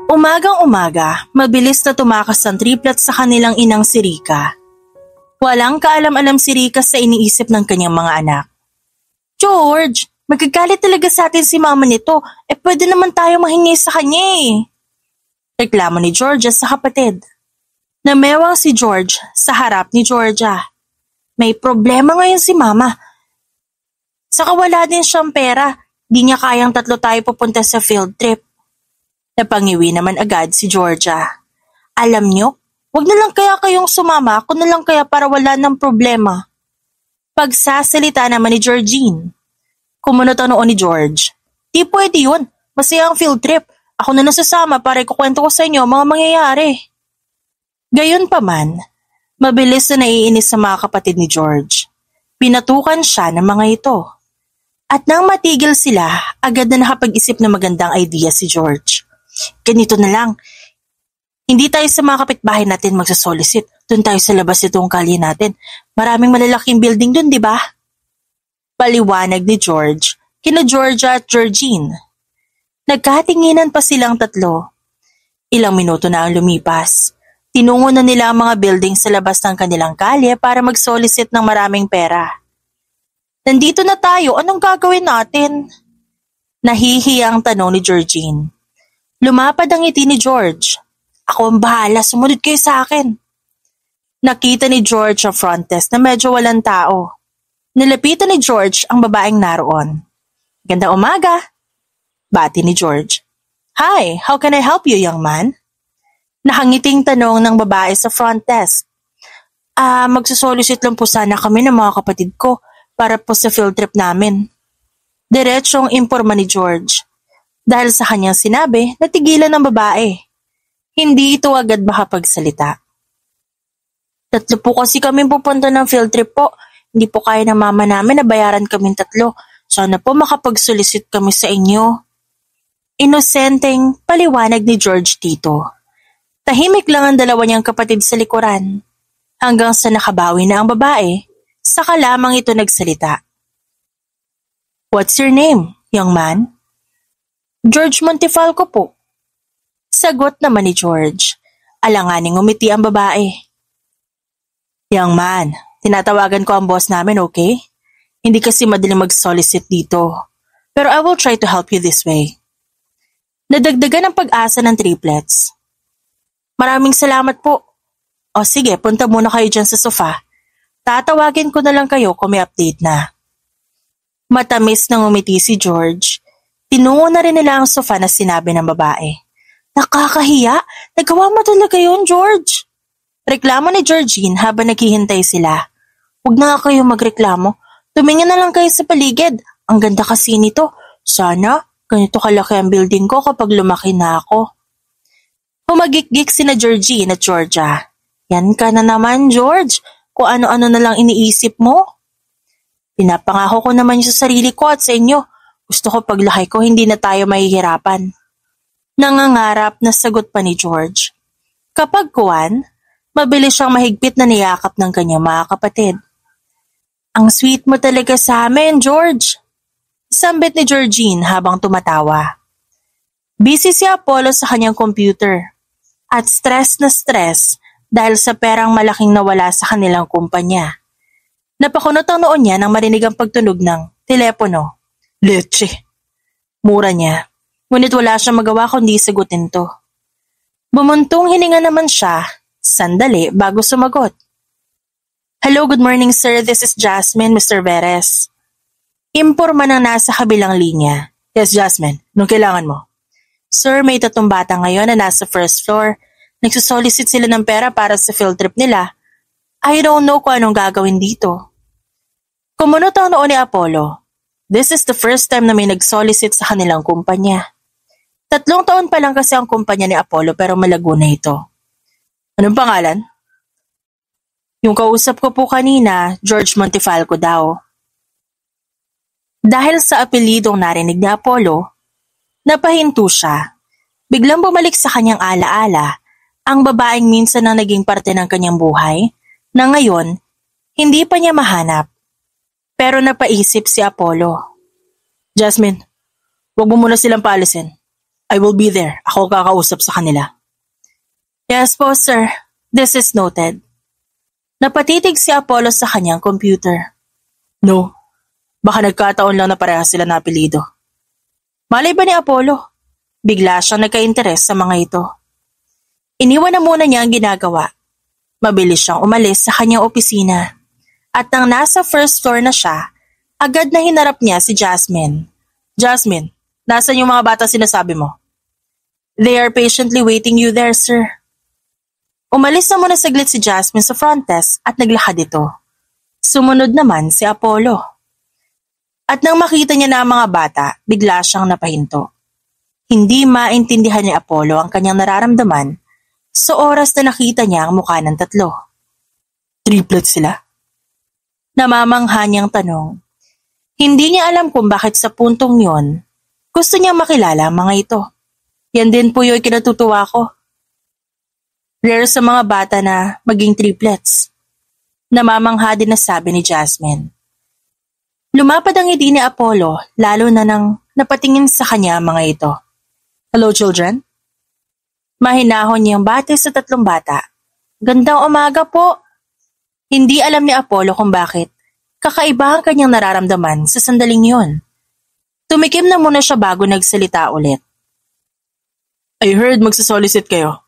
Umagang-umaga, mabilis na tumakas ang triplets sa kanilang inang si Rika. Walang kaalam-alam si Rika sa iniisip ng kanyang mga anak. George, magagalit talaga sa atin si mama nito. Pwede naman tayo mahingi sa kanya eh. Reklamo ni Georgia sa kapatid. Namewang si George sa harap ni Georgia. May problema ngayon si mama. Saka wala din siyang pera. Di niya kayang tatlo tayo pupunta sa field trip. Napangiwi naman agad si Georgia. Alam niyo, wag na lang kaya kayong sumama, ako na lang kaya para wala ng problema. Pagsasalita naman ni Georgine. Kumunot ang noo ni George. Di pwede yun, masaya ang field trip. Ako na nasasama para ikukwento ko sa inyo mga mangyayari. Gayon pa man, mabilis na naiinis sa mga kapatid ni George. Pinatukan siya ng mga ito. At nang matigil sila, agad na nakapag-isip ng magandang idea si George. Ganito na lang. Hindi tayo sa mga kapitbahay natin magsasolicit. Doon tayo sa labas itong kalye natin. Maraming malalaking building doon, di ba? Paliwanag ni George, kina Georgia at Georgine. Nagkatinginan pa silang tatlo. Ilang minuto na ang lumipas. Tinungo na nila ang mga building sa labas ng kanilang kalye para mag-solicit ng maraming pera. Nandito na tayo, anong gagawin natin? Nahihiyang tanong ni Georgine. Lumapad ang ngiti ni George. Ako ang bahala, sumunod kayo sa akin. Nakita ni George ang front desk na medyo walang tao. Nilapitan ni George ang babaeng naroon. Gandang umaga. Bati ni George. Hi, how can I help you, young man? Nakangiting tanong ng babae sa front desk. Magsusolicit lang po sana kami ng mga kapatid ko para po sa field trip namin. Diretsong imporma ni George. Dahil sa kanyang sinabi, natigilan ng babae. Hindi ito agad makapagsalita. Tatlo po kasi kami pupunta ng field trip po. Hindi po kaya ng mama namin na bayaran kaming tatlo. Sana po makapag-solicit kami sa inyo. Inosenteng paliwanag ni George dito. Tahimik lang ang dalawa niyang kapatid sa likuran. Hanggang sa nakabawi na ang babae, saka lamang ito nagsalita. What's your name, young man? George Montefalco po. Sagot naman ni George. Alanganing umiti ang babae. Young man, tinatawagan ko ang boss namin, okay? Hindi kasi madaling mag-solicit dito. Pero I will try to help you this way. Nadagdagan ang pag-asa ng triplets. Maraming salamat po. O sige, punta muna kayo dyan sa sofa. Tatawagin ko na lang kayo kung may update na. Matamis nang umiti si George. Tinungo na rin nila ang sofa na sinabi ng babae. Nakakahiya, nagawa mo talaga yun, George. Reklamo ni Georgine habang naghihintay sila. Huwag na nga kayo magreklamo. Tumingin na lang kayo sa paligid. Ang ganda kasi nito. Sana, ganito kalaki ang building ko kapag lumaki na ako. Humagikgik sina Georgine at Georgia. Yan ka na naman, George. Kung ano-ano na lang iniisip mo. Pinapangako ko naman sa sarili ko at sa inyo. Gusto ko paglaki ko hindi na tayo mahihirapan. Nangangarap na sagot pa ni George. Kapag kuwan, mabilis siyang mahigpit na niyakap ng kanyang mga kapatid. Ang sweet mo talaga sa amin, George. Sambit ni Georgine habang tumatawa. Busy si Apollo sa kanyang computer. At stress na stress dahil sa perang malaking nawala sa kanilang kumpanya. Napakunot ang noon niya nang marinig ang pagtunog ng telepono. Leche. Mura niya. Ngunit wala siyang magawa kundi sagutin to. Bumuntong hininga naman siya, sandali bago sumagot. Hello, good morning sir. This is Jasmine, Mr. Veres. Imporma ng nasa kabilang linya. Yes, Jasmine. Anong kailangan mo? Sir, may 3 bata ngayon na nasa first floor. Nagsusolicit sila ng pera para sa field trip nila. I don't know kung anong gagawin dito. Kumunot ang noo ni Apollo. This is the first time na may nag-solicit sa kanilang kumpanya. 3 taon pa lang kasi ang kumpanya ni Apollo pero malago na ito. Anong pangalan? Yung kausap ko po kanina, George Montefalco daw. Dahil sa apelidong narinig ni Apollo, napahinto siya. Biglang bumalik sa kanyang alaala ang babaeng minsan na naging parte ng kanyang buhay na ngayon hindi pa niya mahanap. Pero napaisip si Apollo. Jasmine, huwag mo muna silang paalisin. I will be there. Ako kakausap sa kanila. Yes po, sir. This is noted. Napatitig si Apollo sa kanyang computer. No, baka nagkataon lang na parehas sila na apelido. Malay ba ni Apollo? Bigla siyang nagka-interes sa mga ito. Iniwan na muna niya ang ginagawa. Mabilis siyang umalis sa kanyang opisina. At nang nasa first floor na siya, agad na hinarap niya si Jasmine. Jasmine, nasan yung mga bata sinasabi mo? They are patiently waiting you there, sir. Umalis na muna saglit si Jasmine sa front desk at naglakad ito. Sumunod naman si Apollo. At nang makita niya na ang mga bata, bigla siyang napahinto. Hindi maintindihan ni Apollo ang kanyang nararamdaman sa oras na nakita niya ang mukha ng tatlo. Triplets sila? Namamangha niyang tanong. Hindi niya alam kung bakit sa puntong yon gusto niyang makilala ang mga ito. Yan din po yung kinatutuwa ko. Rare sa mga bata na maging triplets. Namamangha din na sabi ni Jasmine. Lumapad ang ngiti ni Apollo lalo na nang napatingin sa kanya ang mga ito. Hello, children? Mahinahon niyang bate sa tatlong bata. Gandang umaga po. Hindi alam ni Apollo kung bakit. Kakaiba ang kanyang nararamdaman sa sandaling yon. Tumikim na muna siya bago nagsalita ulit. I heard magsasolicit kayo.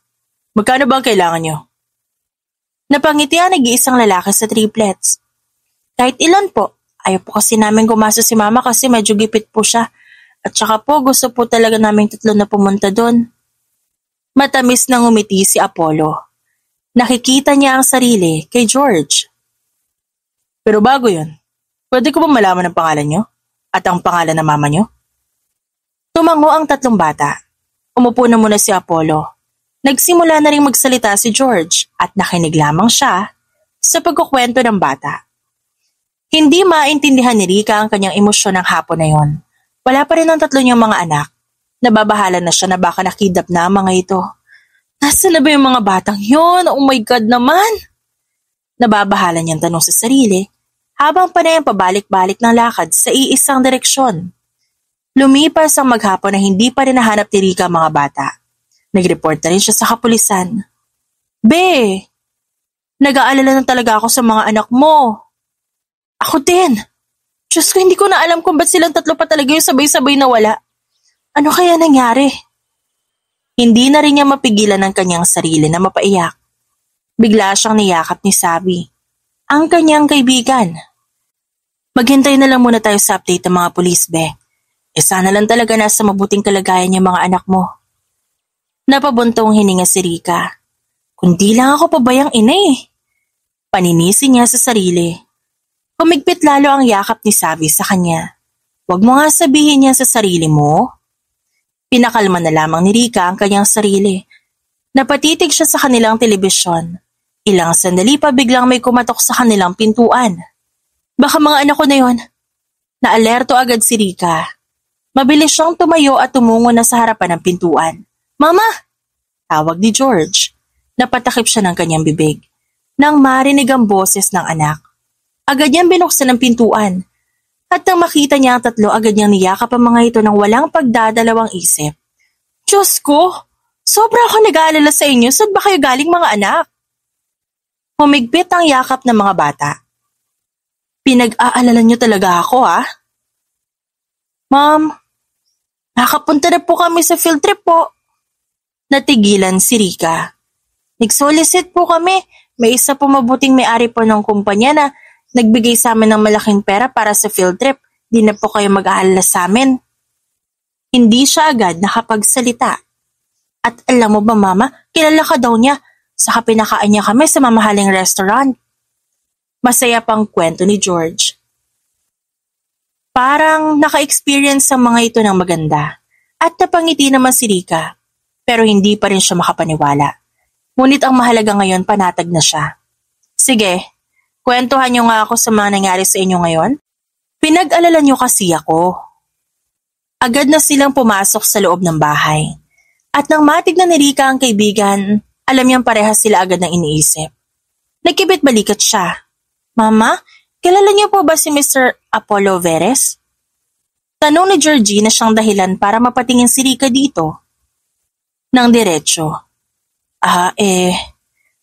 Magkano ba ang kailangan niyo? Napangiti ang nag-iisang lalaki sa triplets. Kahit ilan po. Ayaw po kasi namin gumastos si mama kasi medyo gipit po siya. At saka po gusto po talaga namin tatlo na pumunta doon. Matamis na ngumiti si Apollo. Nakikita niya ang sarili kay George. Pero bago yun, pwede ko ba malaman ang pangalan niyo? At ang pangalan ng mama niyo? Tumango ang tatlong bata. Umupo na muna si Apollo. Nagsimula na rin magsalita si George at nakinig lamang siya sa pagkukwento ng bata. Hindi maintindihan ni Rika ang kanyang emosyon ng hapon na yon. Wala pa rin ang tatlo niyang mga anak. Nababahala na siya na baka nakidap na ang mga ito. Nasaan na ba yung mga batang yun? Oh my God naman! Nababahala niyang tanong sa sarili habang panayang pabalik-balik ng lakad sa iisang direksyon. Lumipas ang maghapon na hindi pa rin nahanap ni Rika ang mga bata. Nag-report na rin siya sa kapulisan. Be, nag-aalala na talaga ako sa mga anak mo. Ako din. Diyos ko, hindi ko na alam kung ba't silang tatlo pa talaga yung sabay-sabay na wala. Ano kaya nangyari? Hindi na rin niya mapigilan ang kanyang sarili na mapaiyak. Bigla siyang niyakap ni Sabi, ang kanyang kaibigan. Maghintay na lang muna tayo sa update ng mga pulis, Be. Sana lang talaga nasa mabuting kalagayan yung mga anak mo. Napabuntong hininga si Rika. Kundi lang ako pabayang ina eh. Paninisi niya sa sarili. Humigpit lalo ang yakap ni Savi sa kanya. Huwag mo nga sabihin niya sa sarili mo. Pinakalma na lamang ni Rika ang kanyang sarili. Napatitig siya sa kanilang telebisyon. Ilang sandali pa biglang may kumatok sa kanilang pintuan. Baka mga anak ko na yon. Naalerto agad si Rika. Mabilis siyang tumayo at tumungo na sa harapan ng pintuan. Mama! Tawag ni George. Napatakip siya ng kanyang bibig. Nang marinig ang boses ng anak. Agad niyang binuksan ang pintuan. At nang makita niya ang tatlo, agad niyang niyakap ang mga ito ng walang pagdadalawang isip. Diyos ko! Sobra ako nag-aalala sa inyo. Saan ba kayo galing mga anak? Humigpit ang yakap ng mga bata. Pinag-aalala niyo talaga ako, ah? Ma'am, nakapunta na po kami sa field trip po. Natigilan si Rika. Nag-solicit po kami. May isa po mabuting may-ari po ng kumpanya na nagbigay sa amin ng malaking pera para sa field trip. Di na po kayo mag-aalala sa amin. Hindi siya agad nakapagsalita. At alam mo ba mama, kilala ka daw niya. Saka pinakain niya kami sa mamahaling restaurant. Masaya pang kwento ni George. Parang naka-experience ang mga ito ng maganda. At napangiti naman si Rika. Pero hindi pa rin siya makapaniwala. Ngunit ang mahalaga ngayon panatag na siya. Sige, kwentuhan niyo nga ako sa mga nangyari sa inyo ngayon. Pinag-alala niyo kasi ako. Agad na silang pumasok sa loob ng bahay. At nang matignan ni Rika ang kaibigan, alam niyang parehas sila agad ng iniisip. Nagkibit balikat siya. Mama, kilala niyo po ba si Mr. Apollo Veres? Tanong ni Georgie na siyang dahilan para mapatingin si Rika dito. ng diretsyo.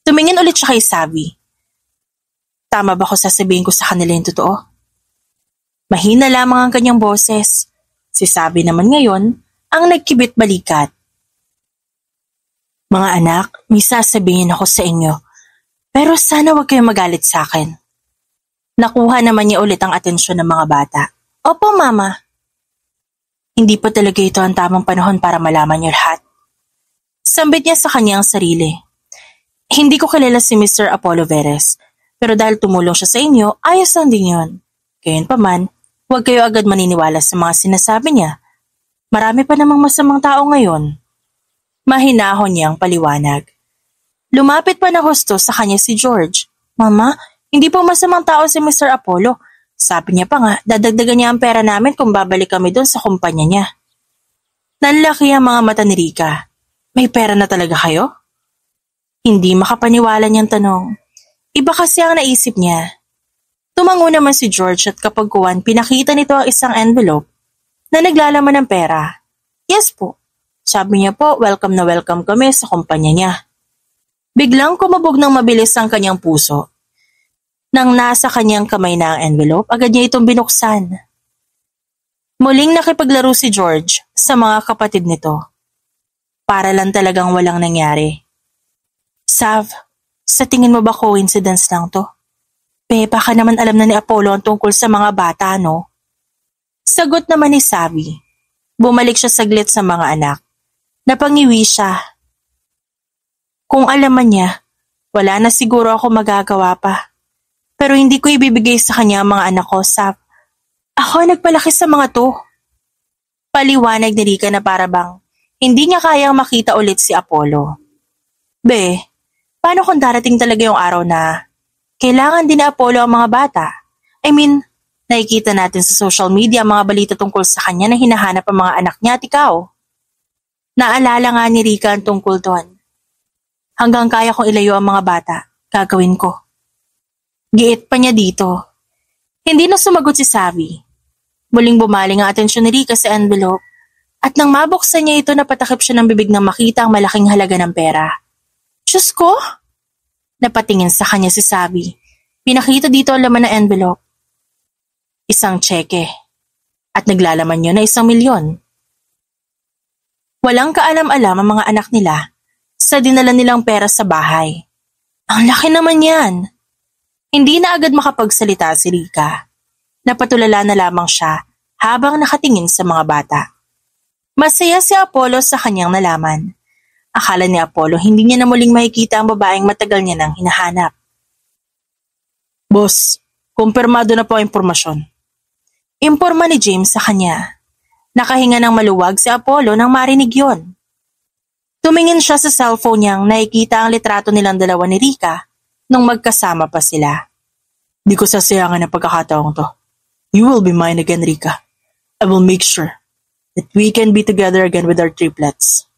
Tumingin ulit siya kay Savi. Tama ba ko sasabihin ko sa kanila yung totoo? Mahina lamang ang kanyang boses. Si Savi naman ngayon ang nagkibit balikat. Mga anak, may sasabihin ako sa inyo. Pero sana wag kayong magalit sa akin. Nakuha naman niya ulit ang atensyon ng mga bata. Opo, Mama. Hindi pa talaga ito ang tamang panahon para malaman niyo lahat. Sambit niya sa kanyang sarili. Hindi ko kilala si Mr. Apollo Veres, pero dahil tumulong siya sa inyo, ayos lang din yun. Gayunpaman, huwag kayo agad maniniwala sa mga sinasabi niya. Marami pa namang masamang tao ngayon. Mahinahon niyang paliwanag. Lumapit pa na husto sa kanya si George. Mama, hindi po masamang tao si Mr. Apollo. Sabi niya pa nga, dadagdagan niya ang pera namin kung babalik kami doon sa kumpanya niya. Nanlaki ang mga mata ni Rika. May pera na talaga kayo? Hindi makapaniwala niyang tanong. Iba kasi ang naisip niya. Tumango naman si George at kapag kuwan, pinakita nito ang isang envelope na naglalaman ng pera. Yes po. Sabi niya po, welcome na welcome kami sa kumpanya niya. Biglang kumabog ng mabilis ang kanyang puso. Nang nasa kanyang kamay na ang envelope, agad niya itong binuksan. Muling nakipaglaro si George sa mga kapatid nito. Para lang talagang walang nangyari. Sav, sa tingin mo ba coincidence lang to? Baka naman alam na ni Apollo ang tungkol sa mga bata, no? Sagot naman ni Savi. Bumalik siya saglit sa mga anak. Napangiwi siya. Kung alam man niya, wala na siguro ako magagawa pa. Pero hindi ko ibibigay sa kanya ang mga anak ko, Sav. Ako nagpalaki sa mga to. Paliwanag ni Rika na para bang hindi niya kayang makita ulit si Apollo. Paano kung darating talaga yung araw na kailangan din ni Apollo ang mga bata? I mean, nakikita natin sa social media ang mga balita tungkol sa kanya na hinahanap ang mga anak niya at ikaw. Naalala nga ni Rika ang tungkol doon. Hanggang kaya kong ilayo ang mga bata, gagawin ko. Giit pa niya dito. Hindi na sumagot si Savi. Muling bumaling ang atensyon ni Rika sa envelope at nang mabuksan niya ito napatakip siya ng bibig nang makita ang malaking halaga ng pera. Diyos ko? Napatingin sa kanya si Savi. Pinakita dito ang laman ng envelope. Isang tseke. At naglalaman yun na 1,000,000. Walang kaalam-alam ang mga anak nila sa dinala nilang pera sa bahay. Ang laki naman yan. Hindi na agad makapagsalita si Rika. Napatulala na lamang siya habang nakatingin sa mga bata. Masaya si Apollo sa kanyang nalaman. Akala ni Apollo hindi niya na muling makikita ang babaeng matagal niya nang hinahanap. Boss, kumpirmado na po ang impormasyon. Imporma ni James sa kanya. Nakahinga ng maluwag si Apollo nang marinig yon. Tumingin siya sa cellphone niyang nakikita ang litrato nilang dalawa ni Rika nung magkasama pa sila. Di ko sasayangan ang pagkakataong to. You will be mine again, Rika. I will make sure that we can be together again with our triplets.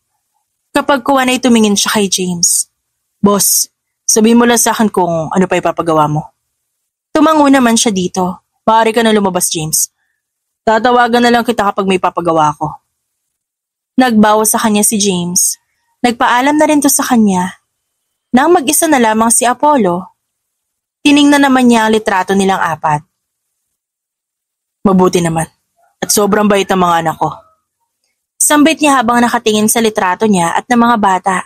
Kapag kuwan ay tumingin siya kay James. Boss, sabihin mo lang sa akin kung ano pa ipapagawa mo. Tumango naman siya dito. Maaari ka na lumabas, James. Tatawagan na lang kita kapag may papagawa ako. Nagbawa sa kanya si James. Nagpaalam na rin to sa kanya. Nang mag-isa na lamang si Apollo, tiningnan naman niya ang litrato nilang apat. Mabuti naman. At sobrang bait ang mga anak ko. Sambit niya habang nakatingin sa litrato niya at ng mga bata.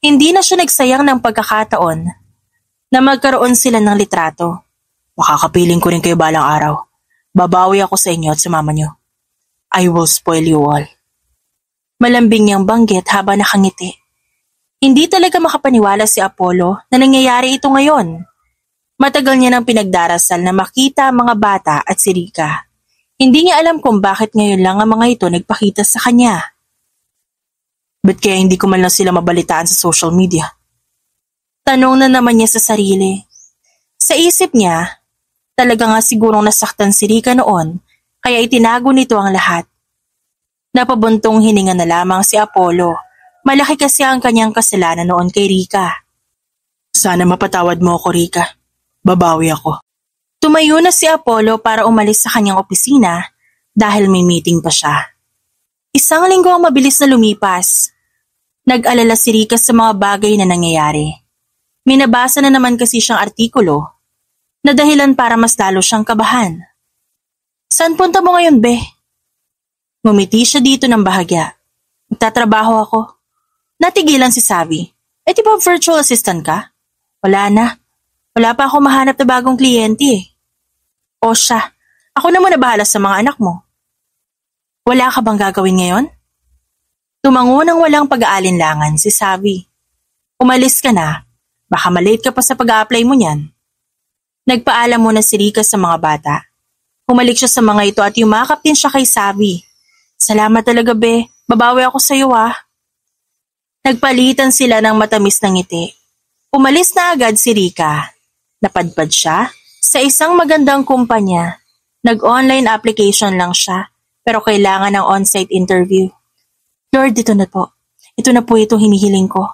Hindi na siya nagsayang ng pagkakataon na magkaroon sila ng litrato. Makakapiling ko rin kayo balang araw. Babawi ako sa inyo at sumama niyo. I will spoil you all. Malambing niyang banggit habang nakangiti. Hindi talaga makapaniwala si Apollo na nangyayari ito ngayon. Matagal niya nang pinagdarasal na makita ang mga bata at si Rika. Hindi niya alam kung bakit ngayon lang ang mga ito nagpakita sa kanya. Ba't kaya hindi ko man lang sila mabalitaan sa social media? Tanong na naman niya sa sarili. Sa isip niya, talaga nga sigurong nasaktan si Rika noon kaya itinago nito ang lahat. Napabuntong hininga na lamang si Apollo. Malaki kasi ang kanyang kasalanan noon kay Rika. Sana mapatawad mo ako, Rika. Babawi ako. Tumayo na si Apollo para umalis sa kanyang opisina dahil may meeting pa siya. 1 linggo ang mabilis na lumipas. Nag-alala si Rika sa mga bagay na nangyayari. May nabasa na naman kasi siyang artikulo na dahilan para mas lalo siyang kabahan. Saan punta mo ngayon, be? Ngumiti siya dito ng bahagya. Magtatrabaho ako. Natigilan si Savi. Di ba virtual assistant ka? Wala na. Wala pa ako mahanap na bagong kliyente eh. O siya, ako na muna bahala sa mga anak mo. Wala ka bang gagawin ngayon? Tumango ng walang pag-aalinlangan si Savi. Umalis ka na, baka malate ka pa sa pag-a-apply mo niyan. Nagpaalam muna si Rika sa mga bata. Humalik siya sa mga ito at yumakap din siya kay Savi. Salamat talaga be, babawi ako sa iyo ah. Nagpalitan sila ng matamis na ngiti. Umalis na agad si Rika. Napadpad siya sa isang magandang kumpanya. Nag-online application lang siya pero kailangan ng on-site interview. Lord, ito na po. Ito na po itong hinihiling ko.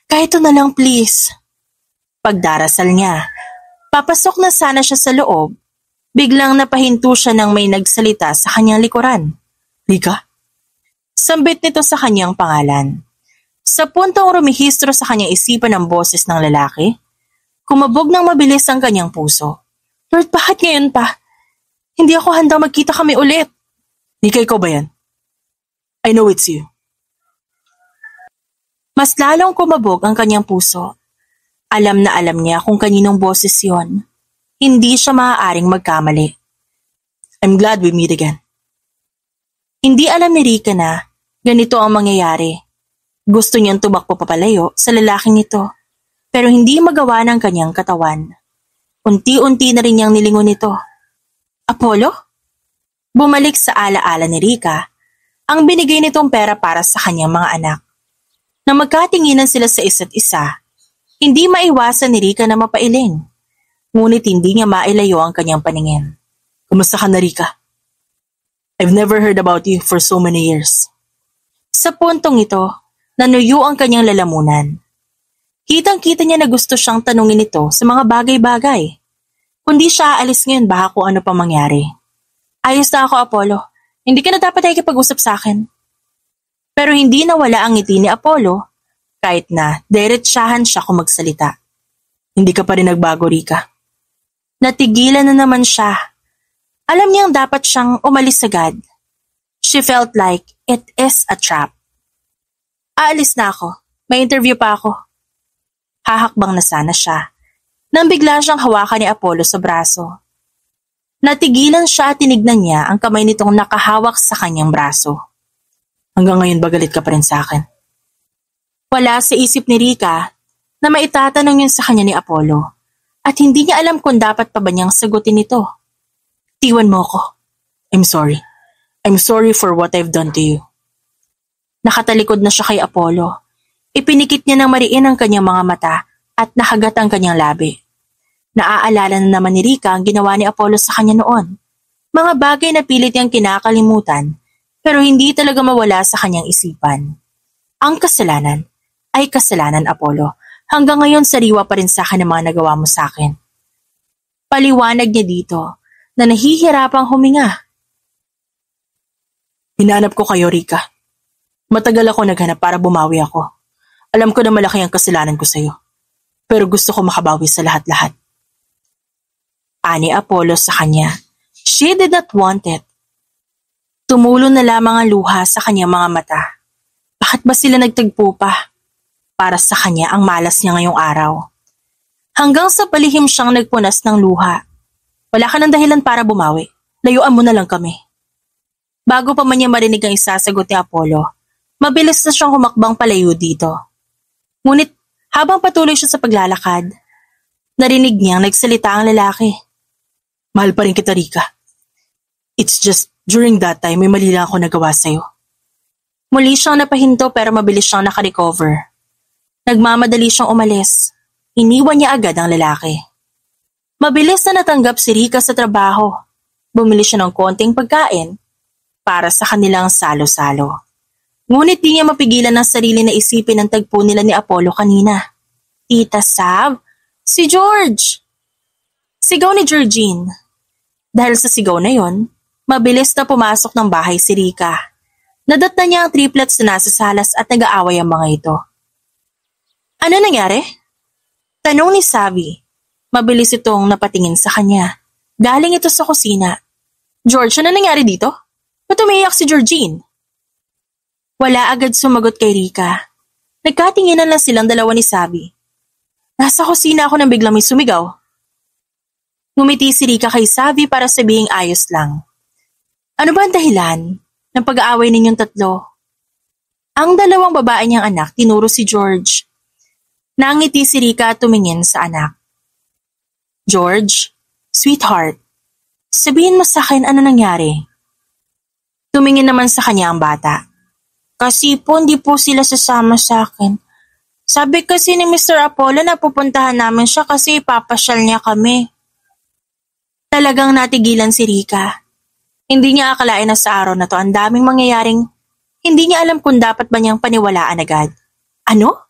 Kahit ito na lang please. Pagdarasal niya, papasok na sana siya sa loob. Biglang napahinto siya nang may nagsalita sa kanyang likuran. Rika? Sambit nito sa kanyang pangalan. Sa puntong rumihistro sa kanyang isipan ang boses ng lalaki, kumabog ng mabilis ang kanyang puso. Lord, bakit ngayon pa? Hindi ako handang magkita kami ulit. Rika, ikaw ba yan? I know it's you. Mas lalong kumabog ang kanyang puso. Alam na alam niya kung kaninong boses yon. Hindi siya maaaring magkamali. I'm glad we meet again. Hindi alam ni Rika na ganito ang mangyayari. Gusto niyang tumakbo papalayo sa lalaking ito, pero hindi magawa ng kanyang katawan. Unti-unti na rin niyang nilingon ito. Apollo? Bumalik sa alaala ni Rika ang binigay nitong pera para sa kanyang mga anak. Nang magkatinginan sila sa isa't isa, hindi maiwasan ni Rika na mapailing. Ngunit hindi niya mailayo ang kanyang paningin. Kumusta ka na, Rika? I've never heard about you for so many years. Sa puntong ito, nanuyo ang kanyang lalamunan. Kitang-kita niya na gusto siyang tanungin ito sa mga bagay-bagay. Kundi siya aalis ngayon baka kung ano pa mangyari. Ayos na ako, Apollo. Hindi ka na dapat nakikipag-usap sa akin. Pero hindi nawala ang ngiti ni Apollo kahit na diretsyahan siya kung magsalita. Hindi ka pa rin nagbago, Rika. Natigilan na naman siya. Alam niyang dapat siyang umalis agad. She felt like it is a trap. Aalis na ako. May interview pa ako. Hahakbang na sana siya nang bigla siyang hawakan ni Apollo sa braso. Natigilan siya at tinignan niya ang kamay nitong nakahawak sa kanyang braso. Hanggang ngayon ba galit ka pa rin sa akin? Wala sa isip ni Rika na maitatanong yun sa kanya ni Apollo at hindi niya alam kung dapat pa ba niyang sagutin ito. Tiwan mo ko. I'm sorry. I'm sorry for what I've done to you. Nakatalikod na siya kay Apollo. Ipinikit niya ng mariin ang kanyang mga mata at nakagat ang kanyang labi. Naaalala na naman ni Rika ang ginawa ni Apollo sa kanya noon. Mga bagay na pilit niyang kinakalimutan pero hindi talaga mawala sa kanyang isipan. Ang kasalanan ay kasalanan, Apollo. Hanggang ngayon sariwa pa rin sa akin ang mga nagawa mo sa akin. Paliwanag niya dito na nahihirapang huminga. Hinanap ko kayo, Rika. Matagal ako naghanap para bumawi ako. Alam ko na malaki ang kasalanan ko sa iyo. Pero gusto ko makabawi sa lahat-lahat. Ani Apollo sa kanya. She did not want it. Tumulo na lamang ang luha sa kanyang mga mata. Bakit ba sila nagtagpo pa? Para sa kanya ang malas niya ngayong araw. Hanggang sa palihim siyang nagpunas ng luha. Wala ka ng dahilan para bumawi. Layuan mo na lang kami. Bago pa man niya marinig ang isasagot ni Apollo, mabilis na siyang humakbang palayo dito. Ngunit habang patuloy siya sa paglalakad, narinig niyang nagsalita ang lalaki. Mahal pa rin kita, Rika. It's just during that time may mali lang ako nagawa sa'yo. Muli siyang napahinto pero mabilis siyang nakarecover. Nagmamadali siyang umalis. Iniwan niya agad ang lalaki. Mabilis na natanggap si Rika sa trabaho. Bumili siya ng konting pagkain para sa kanilang salo-salo. Ngunit di niya mapigilan ang sarili na isipin ang tagpo nila ni Apollo kanina. Tita Sav, si George! Sigaw ni Georgine. Dahil sa sigaw na yon, mabilis na pumasok ng bahay si Rika. Nadatnan niya ang triplets na nasa salas at nag-aaway ang mga ito. Ano nangyari? Tanong ni Savvy. Mabilis itong napatingin sa kanya. Galing ito sa kusina. George, ano nangyari dito? Ba't umiiyak si Georgine? Wala agad sumagot kay Rika. Nagkatinginan lang silang dalawa ni Savvy. Nasa kusina ako nang biglang may sumigaw. Ngumiti si Rika kay Savvy para sabihing ayos lang. Ano ba ang dahilan ng pag-aaway ninyong tatlo? Ang dalawang babae niyang anak tinuro si George. Nangiti si Rika at tumingin sa anak. George, sweetheart, sabihin mo sa akin ano nangyari. Tumingin naman sa kanya ang bata. Kasi po hindi po sila sasama sa akin. Sabi kasi ni Mr. Apollo na pupuntahan namin siya kasi ipapasyal niya kami. Talagang natigilan si Rika. Hindi niya akalain na sa araw na to ang daming mangyayaring hindi niya alam kung dapat ba niyang paniwalaan agad. Ano?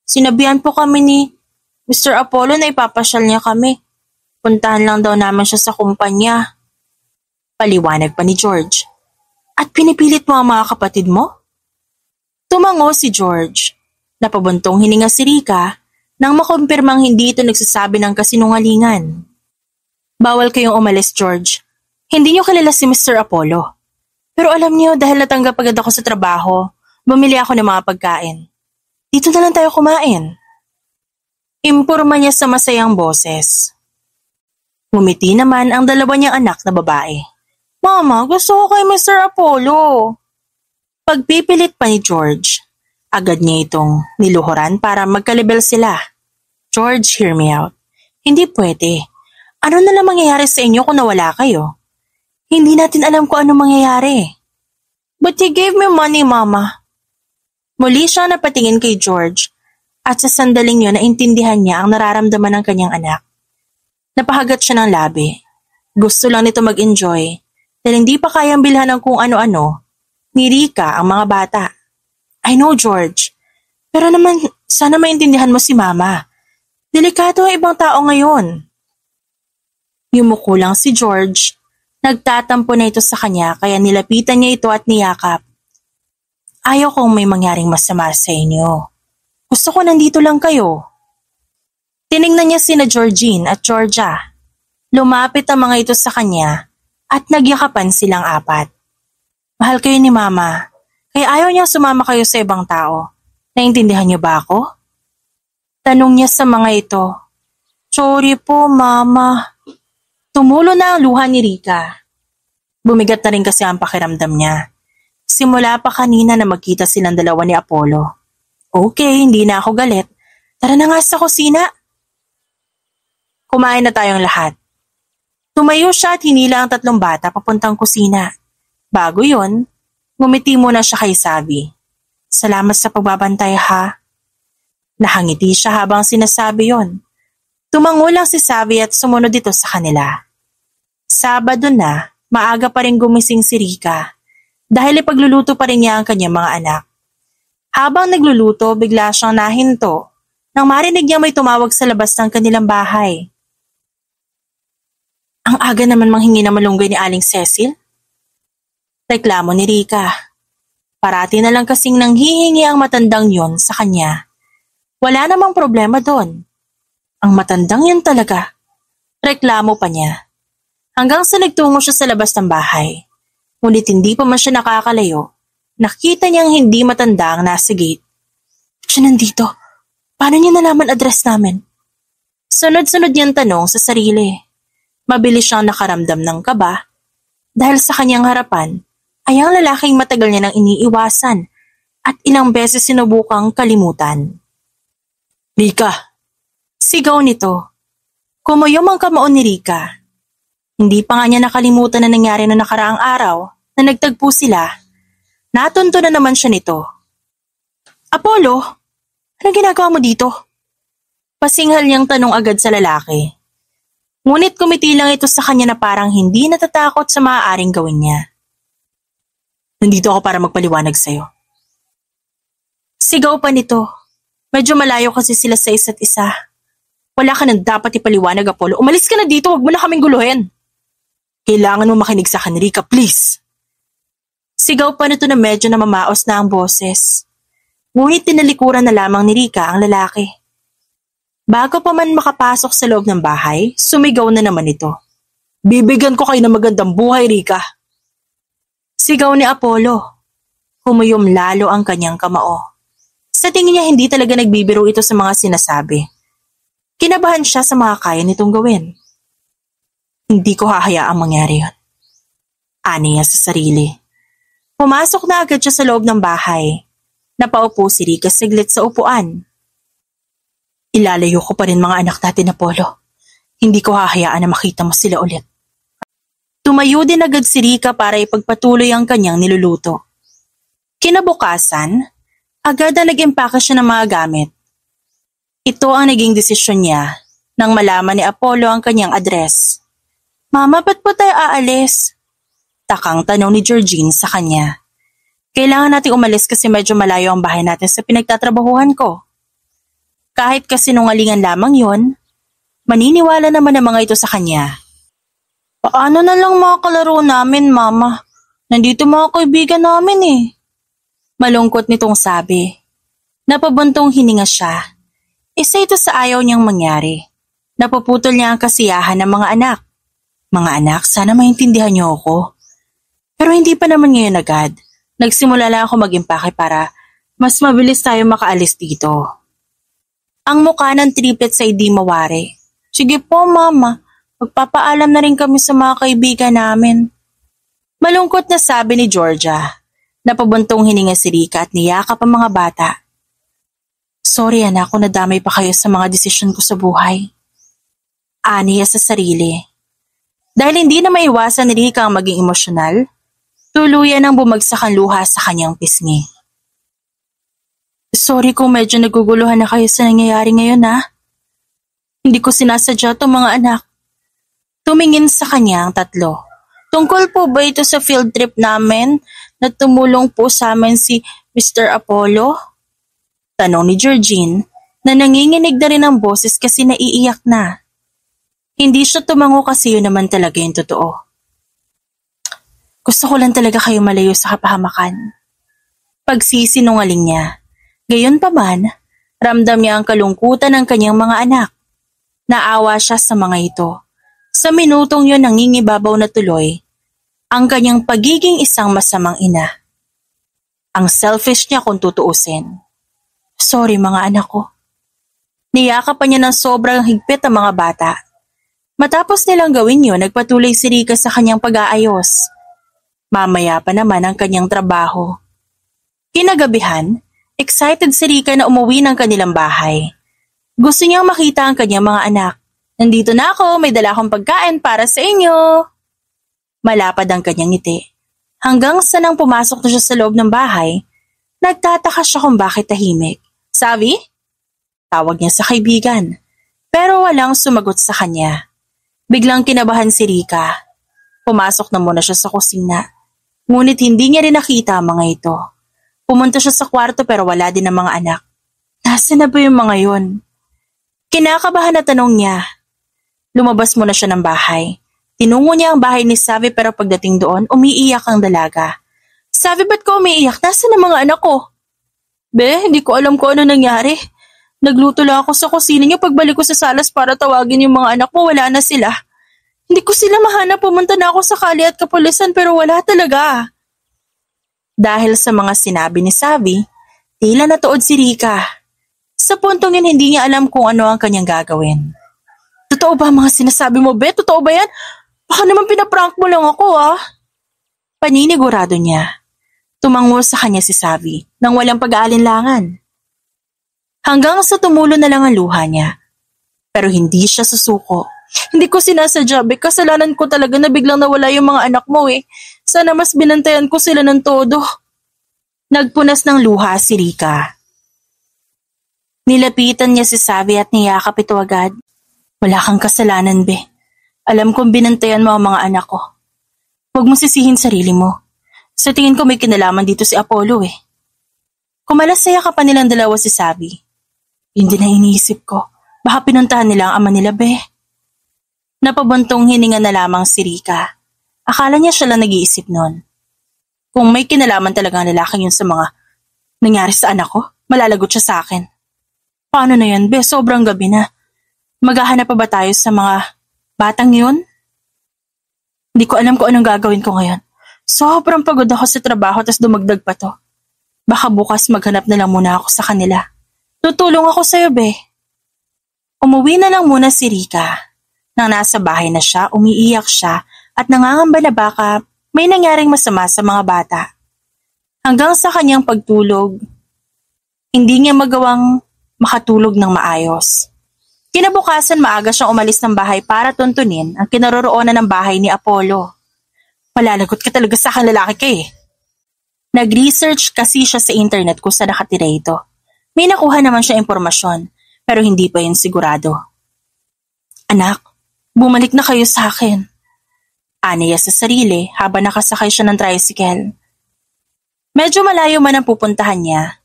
Sinabihan po kami ni Mr. Apollo na ipapasyal niya kami. Puntahan lang daw namin siya sa kumpanya. Paliwanag pa ni George. At pinipilit mo ang mga kapatid mo? Tumango si George. Napabuntong hininga si Rika nang makumpirmang hindi ito nagsasabi ng kasinungalingan. Bawal kayong umalis, George. Hindi niyo kilala si Mr. Apollo. Pero alam niyo dahil natanggap agad ako sa trabaho, bumili ako ng mga pagkain. Dito na lang tayo kumain. Impurma niya sa masayang boses. Ngumiti naman ang dalawa niyang anak na babae. Mama, gusto ko kay Mr. Apollo. Pagpipilit pa ni George, agad niya itong niluhuran para magkalibel sila. George, hear me out. Hindi pwede. Ano na lang mangyayari sa inyo kung nawala kayo? Hindi natin alam kung ano mangyayari. But he gave me money, Mama. Muli siya napatingin kay George at sa sandaling yun naintindihan niya ang nararamdaman ng kanyang anak. Napahagat siya ng labi. Gusto lang nito mag-enjoy dahil hindi pa kayang bilhan ng kung ano-ano ni Rika ang mga bata. I know, George. Pero naman, sana maintindihan mo si Mama. Delikado ang ibang tao ngayon. Yumuko lang si George. Nagtatampo na ito sa kanya kaya nilapitan niya ito at niyakap. Ayaw kong may mangyaring masama sa inyo. Gusto ko nandito lang kayo. Tiningnan niya sina Georgine at Georgia. Lumapit ang mga ito sa kanya at nagyakapan silang apat. Mahal kayo ni Mama, kaya ayaw niyang sumama kayo sa ibang tao. Naintindihan niyo ba ako? Tanong niya sa mga ito. Sorry po, Mama. Tumulo na ang luha ni Rika. Bumigat na rin kasi ang pakiramdam niya. Simula pa kanina na magkita silang dalawa ni Apollo. Okay, hindi na ako galit. Tara na nga sa kusina. Kumain na tayong lahat. Tumayo siya at hinila ang tatlong bata papuntang kusina. Bago yon, ngumiti muna siya kay Savvy. Salamat sa pagbabantay ha. Nakangiti siya habang sinasabi yon. Tumango lang si Savvy at sumunod dito sa kanila. Sabado na, maaga pa rin gumising si Rika dahil ipagluluto pa rin niya ang kanyang mga anak. Habang nagluluto, bigla siyang nahinto nang marinig niya may tumawag sa labas ng kanilang bahay. Ang aga naman manghingi ng malunggay ni Aling Cecil? Reklamo ni Rika. Parati na lang kasing nanghihingi ang matandang yon sa kanya. Wala namang problema doon. Ang matandang yan talaga. Reklamo pa niya. Hanggang sa nagtungo siya sa labas ng bahay. Ngunit hindi pa man siya nakakalayo. Nakita niyang hindi matanda ang nasa gate. Siya nandito. Paano niya nalaman address namin? Sunod-sunod niyang tanong sa sarili. Mabilis siyang nakaramdam ng kaba dahil sa kanyang harapan ay ang lalaking matagal niya nang iniiwasan at ilang beses sinubukang kalimutan. Rika! Sigaw nito. Kumuyom ang kamao ni Rika. Hindi pa nga niya nakalimutan na nangyari noong nakaraang araw na nagtagpo sila. Natunto na naman siya nito. Apollo, anong ginagawa mo dito? Pasinghal niyang tanong agad sa lalaki. Ngunit kumiti lang ito sa kanya na parang hindi natatakot sa maaaring gawin niya. Nandito ako para magpaliwanag sa'yo. Sigaw pa nito. Medyo malayo kasi sila sa isa't isa. Wala ka nang dapat ipaliwanag, Apollo. Umalis ka na dito, huwag mo na kaming guluhin. Kailangan mo makinig sa akin, Rika, please. Sigaw pa nito na medyo namamaos na ang boses. Ngunit tinalikuran na lamang ni Rika ang lalaki. Bago pa man makapasok sa loob ng bahay, sumigaw na naman ito. Bibigyan ko kayo ng magandang buhay, Rika. Sigaw ni Apollo. Humuyom lalo ang kanyang kamao. Sa tingin niya hindi talaga nagbibiro ito sa mga sinasabi. Kinabahan siya sa mga kaya nitong gawin. Hindi ko hahayaang mangyari yun. Ani niya sa sarili. Pumasok na agad siya sa loob ng bahay. Napaupo si Rika saglit sa upuan. Ilalayo ko pa rin mga anak natin, Apollo. Hindi ko hahayaan na makita mo sila ulit. Tumayo din agad si Rika para ipagpatuloy ang kanyang niluluto. Kinabukasan, agad na nag-impake siya ng mga gamit. Ito ang naging desisyon niya nang malaman ni Apollo ang kanyang address. Mama, ba't po tayo aalis? Takang tanong ni Georgine sa kanya. Kailangan nating umalis kasi medyo malayo ang bahay natin sa pinagtatrabahuhan ko. Kahit kasinungalingan lamang yon, maniniwala naman ang mga ito sa kanya. Paano na lang mga kalaro namin, Mama? Nandito mga kaibigan namin eh. Malungkot nitong sabi. Napabuntong hininga siya. Isa ito sa ayaw niyang mangyari. Napuputol niya ang kasiyahan ng mga anak. Mga anak, sana maintindihan niyo ako. Pero hindi pa naman ngayon agad. Nagsimula lang ako mag-impake para mas mabilis tayo makaalis dito. Ang mukha ng triplets ay di mawari. Sige po, Mama. Magpapaalam na rin kami sa mga kaibigan namin. Malungkot na sabi ni Georgia. Napabuntong hininga si Rika at niyakap ang mga bata. Sorry anak kung nadamay pa kayo sa mga desisyon ko sa buhay. Aniya sa sarili. Dahil hindi na maiwasan ni Rika ang maging emosyonal, tuluyan ang bumagsak ang luha sa kanyang pisngi. Sorry kung medyo naguguluhan na kayo sa nangyayari ngayon ha. Hindi ko sinasadya itong mga anak. Tumingin sa kanya ang tatlo. Tungkol po ba ito sa field trip namin na tumulong po sa amin si Mr. Apollo? Tanong ni Georgine na nanginginig na rin ang boses kasi naiiyak na. Hindi siya tumango kasi yun naman talaga yung totoo. Gusto ko lang talaga kayo malayo sa kapahamakan. Pagsisinungaling niya. Gayon pa man, ramdam niya ang kalungkutan ng kanyang mga anak. Naawa siya sa mga ito. Sa minutong yun nangingibabaw na tuloy ang kanyang pagiging isang masamang ina. Ang selfish niya kung tutuusin. Sorry mga anak ko. Niyakap pa niya ng sobrang higpit ang mga bata. Matapos nilang gawin yun, nagpatuloy si Rika sa kanyang pag-aayos. Mamaya pa naman ang kanyang trabaho. Kinagabihan, excited si Rika na umuwi ng kanilang bahay. Gusto niyang makita ang kanyang mga anak. Nandito na ako, may dala akong pagkain para sa inyo. Malapad ang kanyang ngiti. Hanggang sa nang pumasok na siya sa loob ng bahay, nagtataka siya kung bakit tahimik. Sabi? Tawag niya sa kaibigan. Pero walang sumagot sa kanya. Biglang kinabahan si Rika. Pumasok na muna siya sa kusina. Ngunit hindi niya rin nakita ang mga ito. Pumunta siya sa kwarto pero wala din ang mga anak. Nasaan na ba yung mga yon? Kinakabahan na tanong niya. Lumabas muna siya ng bahay. Tinungo niya ang bahay ni Savi pero pagdating doon, umiiyak ang dalaga. Savi, ba't ka umiiyak? Nasaan ang mga anak ko? Be, hindi ko alam kung ano nangyari. Nagluto lang ako sa kusina niya pagbalik ko sa salas para tawagin yung mga anak mo, wala na sila. Hindi ko sila mahanap, pumunta na ako sa kali at kapulisan pero wala talaga. Dahil sa mga sinabi ni Savi, tila natuod si Rika. Sa puntong yun, hindi niya alam kung ano ang kanyang gagawin. Totoo ba mga sinasabi mo, Be? Totoo ba yan? Baka naman pinaprank mo lang ako, ah. Paninigurado niya. Tumango sa kanya si Savi nang walang pag-aalinlangan. Hanggang sa tumulo na lang ang luha niya. Pero hindi siya susuko. Hindi ko sinasadya, Be. Kasalanan ko talaga na biglang nawala yung mga anak mo eh. Sana mas binantayan ko sila ng todo. Nagpunas ng luha si Rika. Nilapitan niya si Savi at niyakap ito agad. Wala kang kasalanan, Be. Alam kong binantayan mo ang mga anak ko. Huwag mong sisihin sarili mo. Sa tingin ko may kinalaman dito si Apollo eh. Kumalasaya ka pa nilang dalawa si Savi. Hindi na iniisip ko. Baka pinuntahan nila ang ama nila, Be. Napabantong hininga na lamang si Rika. Akala niya siya lang nag-iisip nun. Kung may kinalaman talaga ang lalaking yun sa mga nangyari sa anak ko, malalagot siya sa akin. Paano na yan, be? Sobrang gabi na. Maghahanap pa ba tayo sa mga batang yun? Hindi ko alam kung anong gagawin ko ngayon. Sobrang pagod ako sa trabaho tas dumagdag pa to. Baka bukas maghanap na lang muna ako sa kanila. Tutulong ako sa'yo, be. Umuwi na lang muna si Rika. Nang nasa bahay na siya, umiiyak siya at nangangamba na baka may nangyaring masama sa mga bata. Hanggang sa kanyang pagtulog, hindi niya magawang makatulog ng maayos. Kinabukasan maaga siyang umalis ng bahay para tuntunin ang kinaroroonan ng bahay ni Apollo. Malalagot ka talaga sa akin, lalaki ka eh. Nag-research kasi siya sa internet kung saan nakatira ito. May nakuha naman siya impormasyon pero hindi pa yun sigurado. Anak, bumalik na kayo sa akin. Aniya sa sarili habang nakasakay siya ng tricycle. Medyo malayo man ang pupuntahan niya.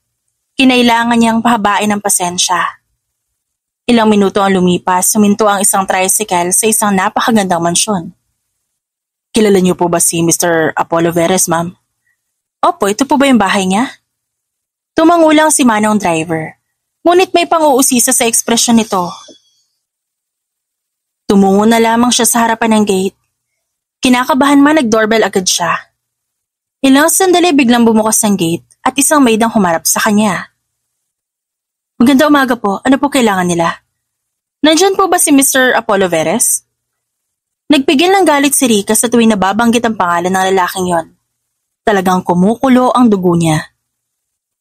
Kinailangan niyang pahabain ng pasensya. Ilang minuto ang lumipas, suminto ang isang tricycle sa isang napakagandang mansyon. Kilala niyo po ba si Mr. Apollo Veres, ma'am? Opo, ito po ba yung bahay niya? Tumangulang si Manong driver. Ngunit may pang-uusisa sa ekspresyon nito. Tumungo na lamang siya sa harapan ng gate. Kinakabahan man nag-doorbell agad siya. Ilang sandali biglang bumukas ang gate at isang maid ang humarap sa kanya. Maganda umaga po, ano po kailangan nila? Nandyan po ba si Mr. Apollo Veres? Nagpigil ng galit si Rika sa tuwing nababanggit ang pangalan ng lalaking yon. Talagang kumukulo ang dugo niya.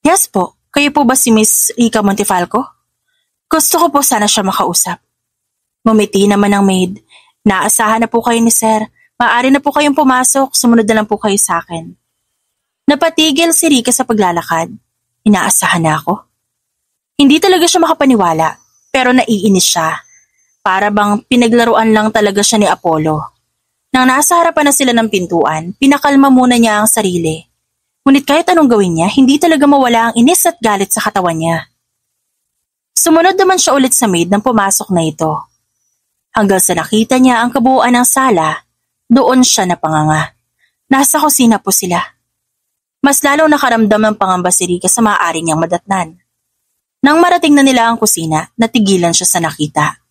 Yes po, kayo po ba si Miss Rika Montefalco? Gusto ko po sana siya makausap. Ngumiti naman ang maid. Naasahan na po kayo ni sir. Maaari na po kayong pumasok, sumunod na lang po kayo sa akin. Napatigil si Rika sa paglalakad. Inaasahan na ako. Hindi talaga siya makapaniwala, pero naiinis siya. Para bang pinaglaruan lang talaga siya ni Apollo. Nang nasa harapan na sila ng pintuan, pinakalma muna niya ang sarili. Ngunit kahit anong gawin niya, hindi talaga mawala ang inis at galit sa katawan niya. Sumunod naman siya ulit sa maid nang pumasok na ito. Hanggang sa nakita niya ang kabuuan ng sala, doon siya napanganga. Nasa kusina po sila. Mas lalong nakaramdam ng pangamba si Rika sa maaari niyang madatnan. Nang marating na nila ang kusina, natigilan siya sa nakita.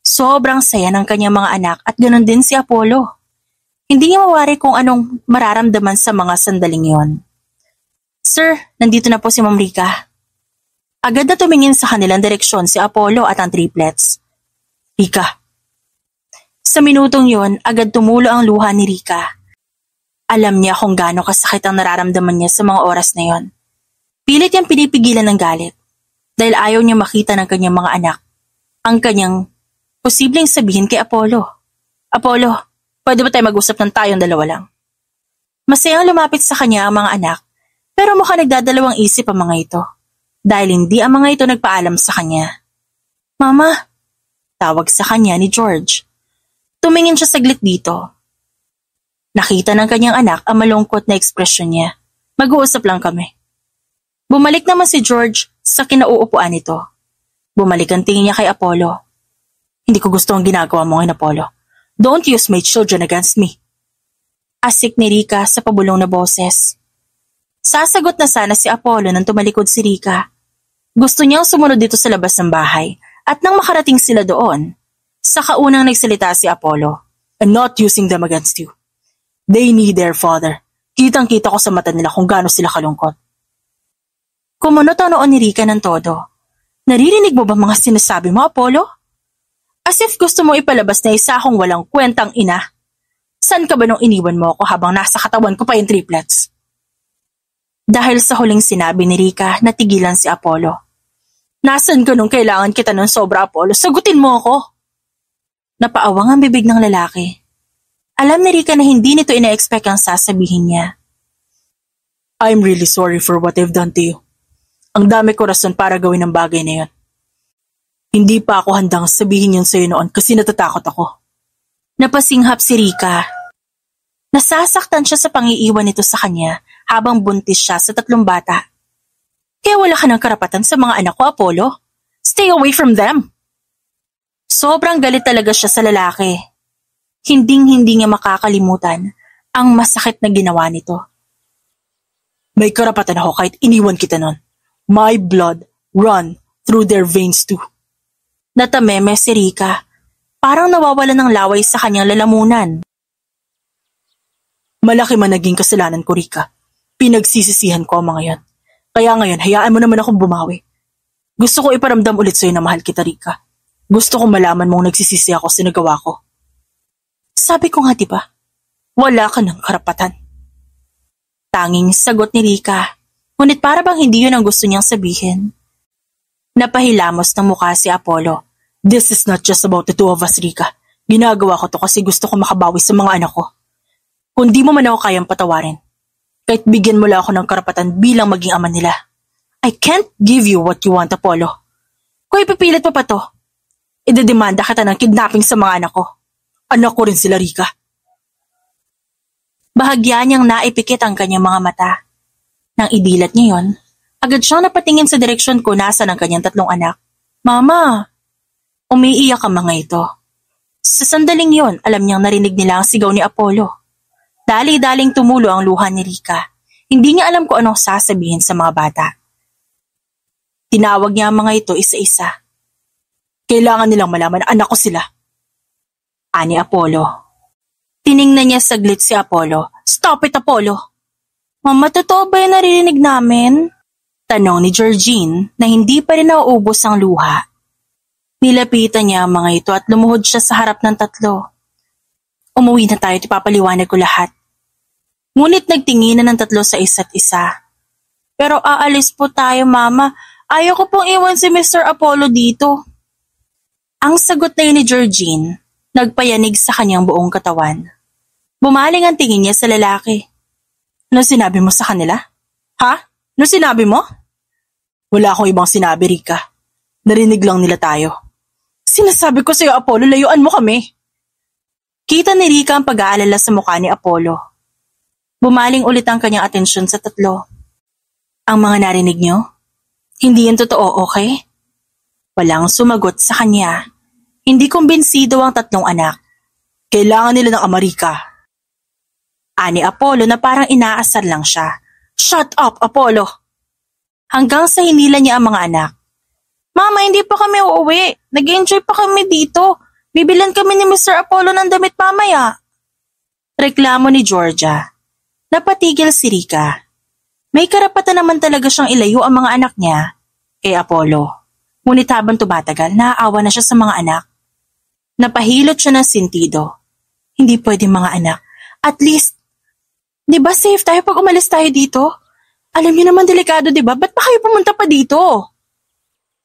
Sobrang saya ng kanyang mga anak at ganoon din si Apollo. Hindi niya mawari kung anong mararamdaman sa mga sandaling yon. Sir, nandito na po si Ma'am Rika. Agad na tumingin sa kanilang direksyon si Apollo at ang triplets. Rika. Sa minutong yon, agad tumulo ang luha ni Rika. Alam niya kung gaano kasakit ang nararamdaman niya sa mga oras na yon. Pilit niyang pinipigilan ng galit dahil ayaw niya makita ng kanyang mga anak ang kanyang posibleng sabihin kay Apollo. Apollo, pwede ba tayo mag-usap ng tayong dalawa lang? Masayang lumapit sa kanya ang mga anak pero mukhang nagdadalawang isip ang mga ito dahil hindi ang mga ito nagpaalam sa kanya. Mama, tawag sa kanya ni George. Tumingin siya saglit dito. Nakita ng kanyang anak ang malungkot na ekspresyon niya. Mag-uusap lang kami. Bumalik naman si George sa kinauupuan nito. Bumalik ang tingin niya kay Apollo. Hindi ko gusto ang ginagawa mo ngayon, Apollo. Don't use my children against me. Asik ni Rika sa pabulong na boses. Sasagot na sana si Apollo nang tumalikod si Rika. Gusto niyang sumunod dito sa labas ng bahay at nang makarating sila doon, saka unang nagsalita si Apollo. I'm not using them against you. They need their father. Kitang-kita ko sa mata nila kung gaano sila kalungkot. Kumunot ang noon ni Rika ng todo. Naririnig mo ba mga sinasabi mo, Apollo? As if gusto mo ipalabas na isa akong walang kwentang ina. San ka ba nung iniwan mo ako habang nasa katawan ko pa yung triplets? Dahil sa huling sinabi ni Rika, natigilan si Apollo. Nasaan ka nung kailangan kita ng sobra, Apollo? Sagutin mo ako! Napaawang ang bibig ng lalaki. Alam ni Rika na hindi nito ina-expect ang sasabihin niya. I'm really sorry for what I've done to you. Ang dami ko rason para gawin ang bagay na yun. Hindi pa ako handang sabihin yun sa'yo noon kasi natatakot ako. Napasinghap si Rika. Nasasaktan siya sa pangiiwan nito sa kanya habang buntis siya sa 3 bata. Kaya wala ka ng karapatan sa mga anak ko, Apollo. Stay away from them. Sobrang galit talaga siya sa lalaki. Hinding-hindi niya makakalimutan ang masakit na ginawa nito. May karapatan ako kahit iniwan kita nun. My blood run through their veins too. Natameme si Rika. Parang nawawala ng laway sa kanyang lalamunan. Malaki man naging kasalanan ko, Rika. Pinagsisisihan ko ang mga yan. Kaya ngayon, hayaan mo naman akong bumawi. Gusto ko iparamdam ulit sa'yo na mahal kita, Rika. Gusto kong malaman mong nagsisisi ako sa nagawa ko. Sabi ko nga diba, wala ka ng karapatan. Tanging sagot ni Rika, ngunit para bang hindi yun ang gusto niyang sabihin. Napahilamos ng mukha si Apollo. This is not just about the two of us, Rika. Ginagawa ko to kasi gusto ko makabawi sa mga anak ko. Kung di mo man ako kayang patawarin, kahit bigyan mo lang ako ng karapatan bilang maging ama nila, I can't give you what you want, Apollo. Kung ipipilit mo pa to, idedemanda kita ng kidnapping sa mga anak ko. Anak ko rin sila, Rika. Bahagya niyang naipikit ang kanyang mga mata. Nang idilat niya yon, agad siyang napatingin sa direksyon kung nasaan ang kanyang 3 anak. Mama! Umiiyak ang mga ito. Sa sandaling yon, alam niyang narinig nila ang sigaw ni Apollo. Dali-daling tumulo ang luha ni Rika. Hindi niya alam kung anong sasabihin sa mga bata. Tinawag niya ang mga ito isa-isa. Kailangan nilang malaman na anak ko sila. Ani Apollo. Tiningnan niya saglit si Apollo. Stop it, Apollo! Mama, totoo ba yung naririnig namin? Tanong ni Georgine na hindi pa rin nauubos ang luha. Nilapitan niya ang mga ito at lumuhod siya sa harap ng 3. Umuwi na tayo at ipapaliwanag ko lahat. Ngunit nagtinginan ng 3 sa isa't isa. Pero aalis po tayo, Mama. Ayaw ko pong iwan si Mr. Apollo dito. Ang sagot na yun ni Georgine, nagpayanig sa kanyang buong katawan. Bumaling ang tingin niya sa lalaki. Ano sinabi mo sa kanila? Ha? Ano sinabi mo? Wala akong ibang sinabi, Rika. Narinig lang nila tayo. Sinasabi ko sa'yo, Apollo, layuan mo kami. Kita ni Rika ang pag-aalala sa mukha ni Apollo. Bumaling ulit ang kanyang atensyon sa 3. Ang mga narinig niyo? Hindi yan totoo, okay? Walang sumagot sa kanya. Hindi kumbinsido ang 3 anak. Kailangan nila ng ama, Rika. Ani Apollo na parang inaasar lang siya. Shut up, Apollo! Hanggang sa hinila niya ang mga anak. Mama, hindi pa kami uuwi. Nag-enjoy pa kami dito. Bibilan kami ni Mr. Apollo ng damit mamaya. Reklamo ni Georgia. Napatigil si Rika. May karapatan naman talaga siyang ilayo ang mga anak niya kay Apollo. Ngunit habang tumatagal, naaawa na siya sa mga anak. Napahilot siya ng sentido. Hindi pwede mga anak. At least, di ba safe tayo pag umalis tayo dito? Alam niyo naman delikado, di ba? Ba't pa kayo pumunta pa dito?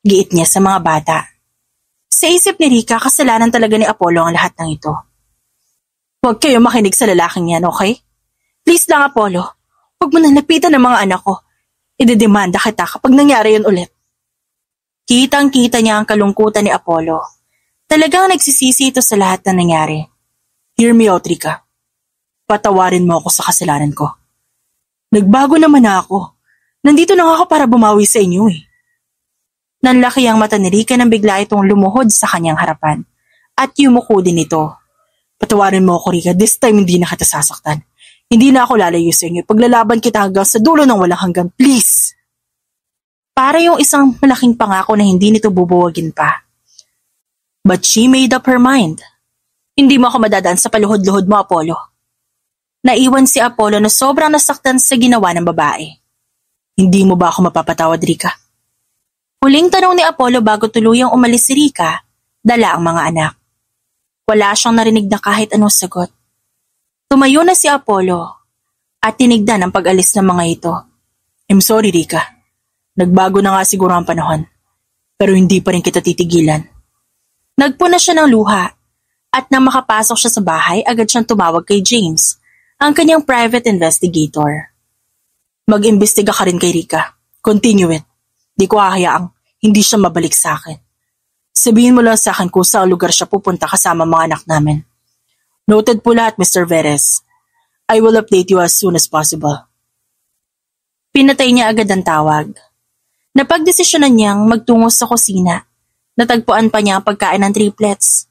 Giit niya sa mga bata. Sa isip ni Rika, kasalanan talaga ni Apollo ang lahat ng ito. Huwag kayo makinig sa lalaking yan, okay? Please lang, Apollo. Huwag mo nang lapitan ng mga anak ko. Idedemanda kita kapag nangyari yun ulit. Kitang-kita niya ang kalungkutan ni Apollo. Talagang nagsisisi ito sa lahat na nangyari. Hear me out, Rika. Patawarin mo ako sa kasalanan ko. Nagbago naman na ako. Nandito na ako para bumawi sa inyo eh. Nanlaki ang mata ni Rika nang bigla itong lumuhod sa kanyang harapan at yumuko din ito. Patawarin mo ako, Rika. This time hindi na kita sasaktan. Hindi na ako lalayo sa inyo. Paglalaban kita hanggang sa dulo ng walang hanggan. Please! Para yung isang malaking pangako na hindi nito bubuwagin pa. But she made up her mind. Hindi mo ako madadaan sa paluhod-luhod mo, Apollo. Naiwan si Apollo na sobrang nasaktan sa ginawa ng babae. Hindi mo ba ako mapapatawad, Rika? Huling tanong ni Apollo bago tuluyang umalis si Rika, dala ang mga anak. Wala siyang narinig na kahit anong sagot. Tumayo na si Apollo at tinigdan ang pag-alis ng mga ito. I'm sorry, Rika. Nagbago na nga siguro ang panahon, pero hindi pa rin kita titigilan. Nagpuna siya ng luha at nang makapasok siya sa bahay, agad siyang tumawag kay James, ang kanyang private investigator. Mag-imbestiga ka rin kay Rika. Continue it. Di ko hahayaang hindi siya mabalik sa akin. Sabihin mo lang sa akin kung saan lugar siya pupunta kasama mga anak namin. Noted po lahat, Mr. Veres. I will update you as soon as possible. Pinatay niya agad ang tawag. Napagdesisyonan niyang magtungo sa kusina. Natagpuan pa niya ang pagkain ng triplets.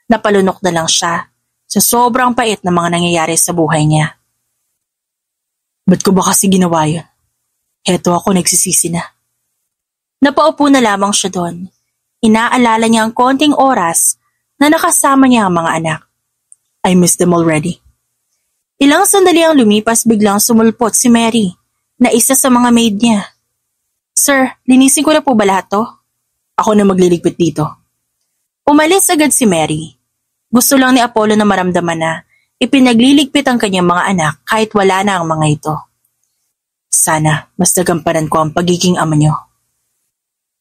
Napalunok na lang siya sa sobrang pait na mga nangyayari sa buhay niya. Ba't ko ba kasi ginawa yun? Heto ako nagsisisi na. Napaupo na lamang siya doon. Inaalala niya ang konting oras na nakasama niya ang mga anak. I miss them already. Ilang sandali ang lumipas biglang sumulpot si Mary na isa sa mga maid niya. Sir, linisin ko na po ba lahat to? Ako na magliligpit dito. Umalis agad si Mary. Gusto lang ni Apollo na maramdaman na ipinagliligpit ang kanyang mga anak kahit wala na ang mga ito. Sana mas nagampanan ko ang pagiging ama niyo.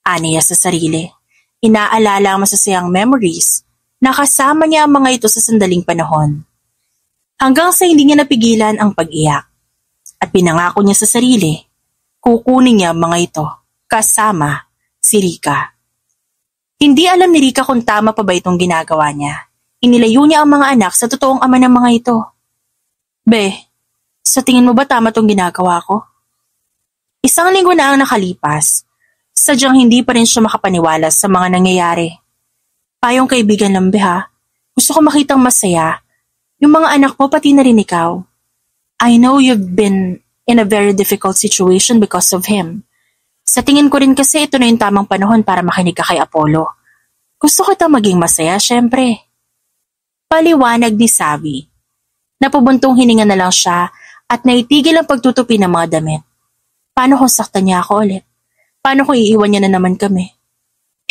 Aniya sa sarili. Inaalala ang masasayang memories na kasama niya ang mga ito sa sandaling panahon. Hanggang sa hindi niya napigilan ang pag-iyak. At pinangako niya sa sarili, kukunin niya ang mga ito kasama si Rika. Hindi alam ni Rika kung tama pa ba itong ginagawa niya. Inilayo niya ang mga anak sa totoong ama ng mga ito. Be, sa tingin mo ba tama itong ginagawa ko? Isang linggo na ang nakalipas. Sadyang hindi pa rin siya makapaniwala sa mga nangyayari. Payong kaibigan lang, be ha. Gusto ko makitang masaya. Yung mga anak mo pati na rin ikaw. I know you've been in a very difficult situation because of him. Sa tingin ko rin kasi ito na yung tamang panahon para makinig ka kay Apollo. Gusto ko itang maging masaya, syempre. Paliwanag ni Savvy. Napubuntong hininga na lang siya at naitigil ang pagtutupi ng mga damit. Paano kung saktan niya ako ulit? Paano kung iiwan niya na naman kami?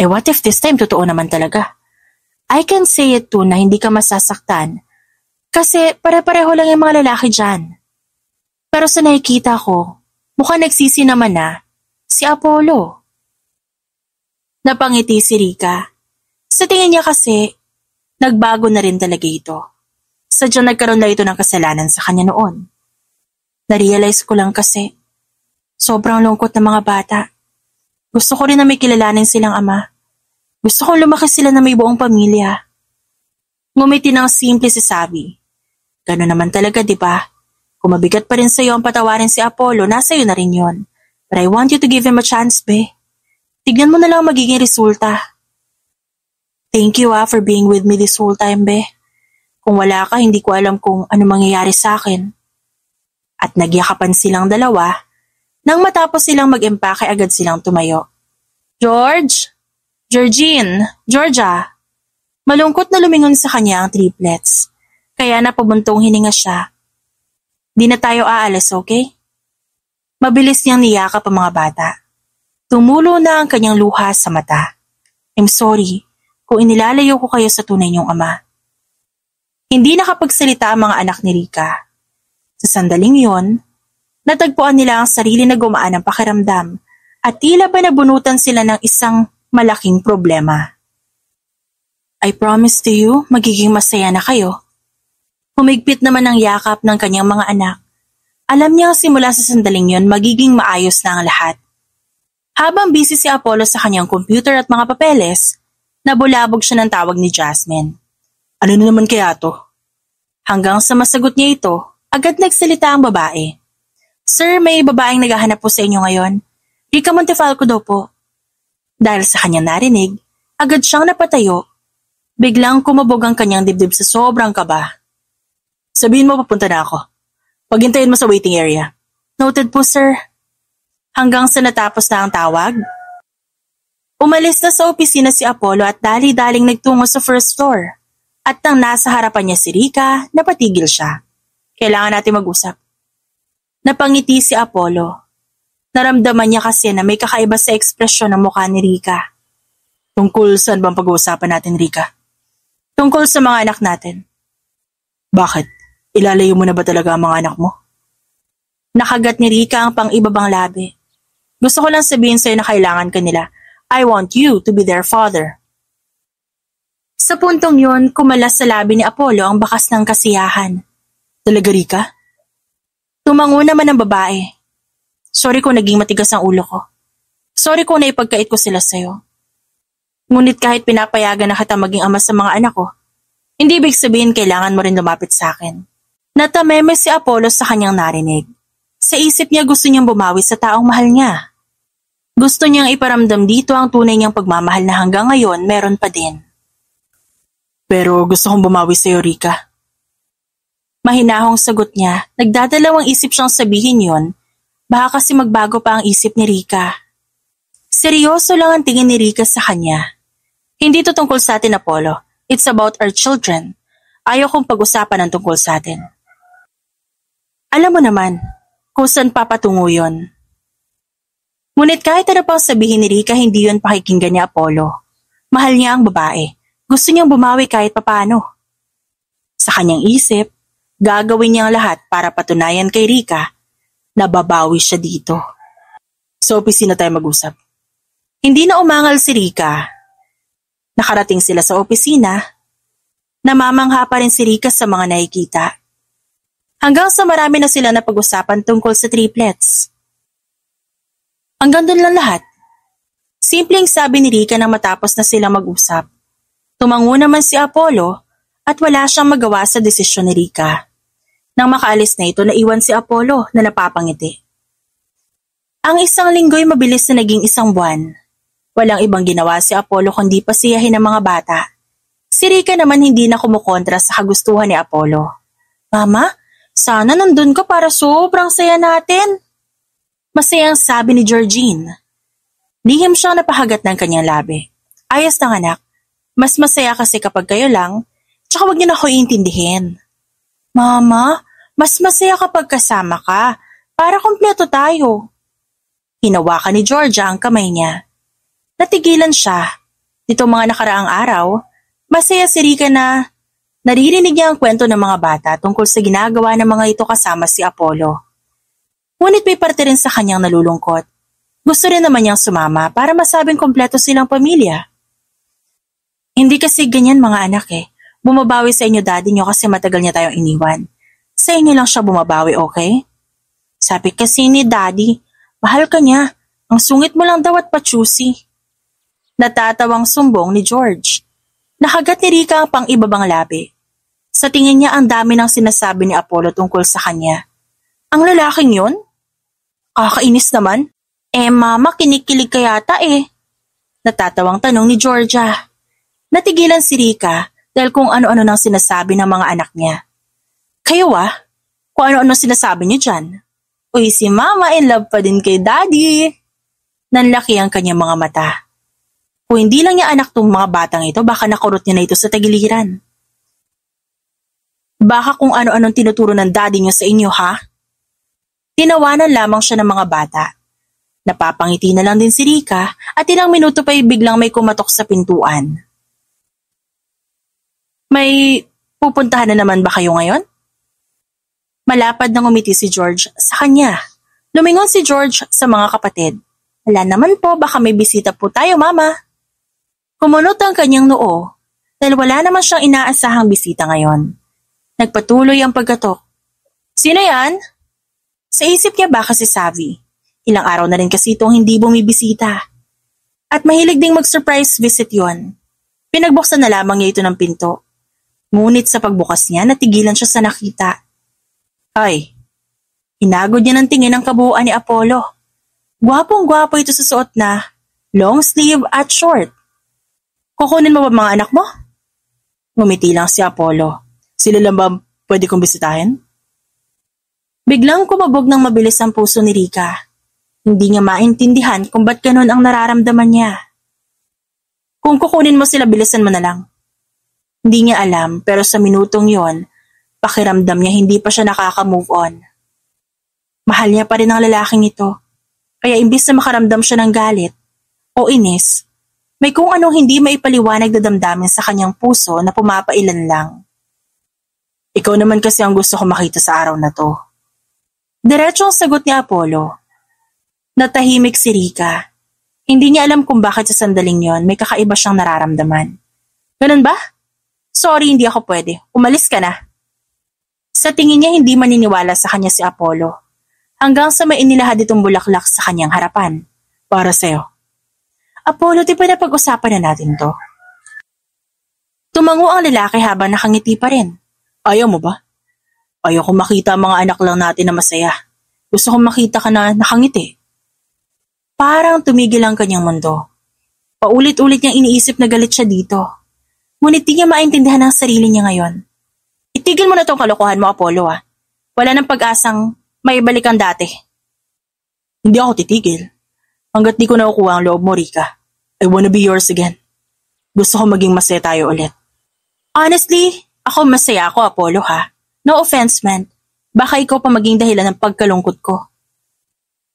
What if this time totoo naman talaga? I can say it too na hindi ka masasaktan kasi pare-pareho lang yung mga lalaki dyan. Pero sa nakikita ko, mukhang nagsisi naman na si Apollo. Napangiti si Rika. Sa tingin niya kasi, nagbago na rin talaga ito. Sadyang nagkaroon na ito ng kasalanan sa kanya noon. Narealize ko lang kasi, sobrang lungkot ng mga bata. Gusto ko rin na may kilalanin silang ama. Gusto kong lumaki sila na may buong pamilya. Ngumiti ng simple si Savvy. Gano'n naman talaga, di ba? Kung mabigat pa rin sa'yo ang patawarin si Apollo, nasa iyo na rin yon. But I want you to give him a chance, be. Tignan mo na lang magiging resulta. Thank you for being with me this whole time, be. Kung wala ka, hindi ko alam kung ano mangyayari sa akin. At nagyakapan silang dalawa. Nang matapos silang mag-empake, agad silang tumayo. George? Georgine? Georgia? Malungkot na lumingon sa kanya ang triplets. Kaya napabuntong hininga siya. Di na tayo aalis, okay? Mabilis niyang niyakap ang mga bata. Tumulo na ang kanyang luha sa mata. I'm sorry kung inilalayo ko kayo sa tunay niyong ama. Hindi nakapagsalita ang mga anak ni Rika. Sa sandaling yon, natagpuan nila ang sarili na gumaan ng pakiramdam at tila ba nabunutan sila ng isang malaking problema. I promise to you, magiging masaya na kayo. Humigpit naman ang yakap ng kanyang mga anak. Alam niya simula sa sandaling yon magiging maayos na ang lahat. Habang busy si Apollo sa kanyang computer at mga papeles, nabulabog siya ng tawag ni Jasmine. Ano na naman kaya to? Hanggang sa masagot niya ito, agad nagsalita ang babae. Sir, may babaeng naghahanap po sa inyo ngayon. Rika Montefalco daw po. Dahil sa kanyang narinig, agad siyang napatayo. Biglang kumabog ang kanyang dibdib sa sobrang kaba. Sabihin mo papunta na ako. Paghintayin mo sa waiting area. Noted po, sir. Hanggang sa natapos na ang tawag, umalis na sa opisina si Apollo at dali-daling nagtungo sa first floor. At nang nasa harapan niya si Rika, napatigil siya. Kailangan natin mag-usap. Napangiti si Apollo. Naramdaman niya kasi na may kakaiba sa ekspresyon ng mukha ni Rika. Tungkol saan bang pag-uusapan natin, Rika? Tungkol sa mga anak natin. Bakit? Ilalayo mo na ba talaga ang mga anak mo? Nakagat ni Rika ang pang-ibabang labi. Gusto ko lang sabihin sa'yo na kailangan ka nila. I want you to be their father. Sa puntong yun, kumalas sa labi ni Apollo ang bakas ng kasiyahan. Talaga, Rika? Tumango naman ang babae. Sorry kung naging matigas ang ulo ko. Sorry kung naipagkait ko sila sa'yo. Ngunit kahit pinapayagan na kita maging ama sa mga anak ko, hindi ibig sabihin kailangan mo rin lumapit sa akin. Natameme si Apollo sa kanyang narinig. Sa isip niya gusto niyang bumawi sa taong mahal niya. Gusto niyang iparamdam dito ang tunay niyang pagmamahal na hanggang ngayon meron pa din. Pero gusto kong bumawi sa'yo, Rika. Mahinahong sagot niya, nagdadalawang isip siyang sabihin yon, baka kasi magbago pa ang isip ni Rika. Seryoso lang ang tingin ni Rika sa kanya. Hindi to tungkol sa atin, Apollo. It's about our children. Ayaw kong pag-usapan ang tungkol sa atin. Alam mo naman, kung saan papatungo yun. Ngunit kahit ano pang sabihin ni Rika, hindi yun pakikinggan ni Apollo. Mahal niya ang babae. Gusto niyang bumawi kahit papano. Sa kanyang isip, gagawin niya ang lahat para patunayan kay Rika na babawi siya dito. Sa opisina tayo mag-usap. Hindi na umangal si Rika. Nakarating sila sa opisina. Namamangha pa rin si Rika sa mga nakikita. Hanggang sa marami na sila na pag-usapan tungkol sa triplets. Hanggang doon lang lahat. Simpleng sabi ni Rika nang matapos na sila mag-usap. Tumango naman si Apollo at wala siyang magawa sa desisyon ni Rika. Nang makaalis na ito, naiwan si Apollo na napapangiti. Ang isang linggo'y mabilis na naging isang buwan. Walang ibang ginawa si Apollo kundi pasiyahin ang mga bata. Si Rika naman hindi na kumukontra sa kagustuhan ni Apollo. Mama, sana nandun ka para sobrang saya natin. Masayang sabi ni Georgine. Lihim siyang napahagat ng kanyang labi. Ayos ng anak, mas masaya kasi kapag kayo lang, tsaka wag niyo na ako iintindihin. Mama, mas masaya kapag kasama ka, para kumpleto tayo. Hinawakan ni Georgia ang kamay niya. Natigilan siya. Dito mga nakaraang araw, masaya si Rika na naririnig niya ang kwento ng mga bata tungkol sa ginagawa ng mga ito kasama si Apollo. Ngunit may parte rin sa kanyang nalulungkot. Gusto rin naman niyang sumama para masabing kompleto silang pamilya. Hindi kasi ganyan mga anak eh. Bumabawi sa inyo daddy niyo kasi matagal niya tayong iniwan. Sa inyo lang siya bumabawi, okay? Sabi kasi ni daddy, mahal ka niya. Ang sungit mo lang daw at pa-choosy. Natatawang sumbong ni George. Nakagat ni Rika ang pang-ibabang labi. Sa tingin niya ang dami ng sinasabi ni Apollo tungkol sa kanya. Ang lalaking yun? Kakainis naman. Mama, kinikilig ka yata eh. Natatawang tanong ni Georgia. Natigilan si Rika dahil kung ano-ano nang sinasabi ng mga anak niya. Kayo kung ano-ano sinasabi niyo dyan. Uy, si Mama in love pa din kay Daddy. Nanlaki ang kanyang mga mata. Kung hindi lang niya anak tong mga batang ito, baka nakurot niya na ito sa tagiliran. Baka kung ano-anong tinuturo ng daddy niyo sa inyo, ha? Tinawanan lamang siya ng mga bata. Napapangiti na lang din si Rika at ilang minuto pa biglang may kumatok sa pintuan. May pupuntahan na naman ba kayo ngayon? Malapad nang umiti si George sa kanya. Lumingon si George sa mga kapatid. Wala naman po, baka may bisita po tayo, Mama. Kumunot ang kanyang noo dahil wala naman siyang inaasahang bisita ngayon. Nagpatuloy ang pagkatok. Sino yan? Sa isip niya baka si Savi. Ilang araw na rin kasi itong hindi bumibisita. At mahilig ding mag-surprise visit yon. Pinagbuksan na lamang niya ito ng pinto. Ngunit sa pagbukas niya, natigilan siya sa nakita. Ay, hinagod niya ng tingin ang kabuuan ni Apollo. Gwapong-gwapo ito sa suot na long sleeve at short. Kukunin mo ba mga anak mo? Ngumiti lang si Apollo. Sila lang ba pwede kong bisitahin? Biglang kumabog ng mabilis ang puso ni Rika. Hindi niya maintindihan kung ba't ganun ang nararamdaman niya. Kung kukunin mo sila, bilisan mo na lang. Hindi niya alam pero sa minutong yon, pakiramdam niya hindi pa siya nakaka-move on. Mahal niya pa rin ang lalaking ito. Kaya imbis na makaramdam siya ng galit o inis, may kung anong hindi maipaliwanag na damdamin sa kanyang puso na pumapailan lang. Ikaw naman kasi ang gusto ko makita sa araw na to. Diretso ang sagot ni Apollo. Natahimik si Rika. Hindi niya alam kung bakit sa sandaling yon may kakaiba siyang nararamdaman. Ganun ba? Sorry, hindi ako pwede. Umalis ka na. Sa tingin niya hindi maniniwala sa kanya si Apollo. Hanggang sa may inilahad itong bulaklak sa kanyang harapan. Para sa'yo. Apollo, di ba napag-usapan na natin to? Tumango ang lalaki habang nakangiti pa rin. Ayaw mo ba? Ayaw ko makita ang mga anak lang natin na masaya. Gusto kong makita ka na nakangiti. Parang tumigil ang kanyang mundo. Paulit-ulit niyang iniisip na galit siya dito. Ngunit di niya maintindihan ang sarili niya ngayon. Itigil mo na tong kalokohan mo, Apollo ah. Wala nang pag-asang maibalik ang dati. Hindi ako titigil. Hanggat di ko nakukuha ang loob mo, Rika. I wanna be yours again. Gusto ko maging masaya tayo ulit. Honestly, ako masaya ako, Apollo ha. No offense man. Baka ikaw pa maging dahilan ng pagkalungkot ko.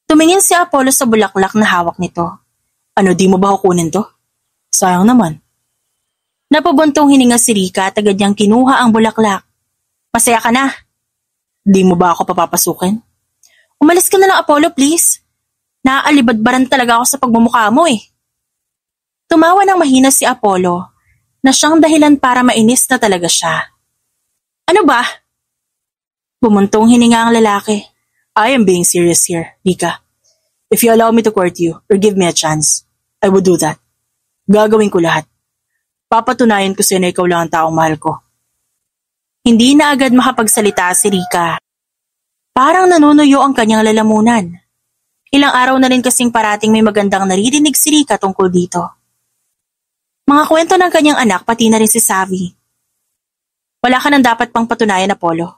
Tumingin si Apollo sa bulaklak na hawak nito. Ano, di mo ba kukunin to? Sayang naman. Napabuntong hininga si Rika at agad niyang kinuha ang bulaklak. Masaya ka na? Di mo ba ako papapasukin? Umalis ka na lang, Apollo, please. Naaalibadbaran talaga ako sa pagmumukha mo eh. Tumawa ng mahina si Apollo na siyang dahilan para mainis na talaga siya. Ano ba? Bumuntong hininga ang lalaki. I am being serious here, Rika. If you allow me to court you or give me a chance, I would do that. Gagawin ko lahat. Papatunayan ko sa'yo na ikaw lang ang taong mahal ko. Hindi na agad makapagsalita si Rika. Parang nanunuyo ang kanyang lalamunan. Ilang araw na rin kasing parating may magandang naririnig si Rika tungkol dito. Mga kwento ng kanyang anak pati na rin si Savi. Wala ka nang dapat pang patunayan, Apollo.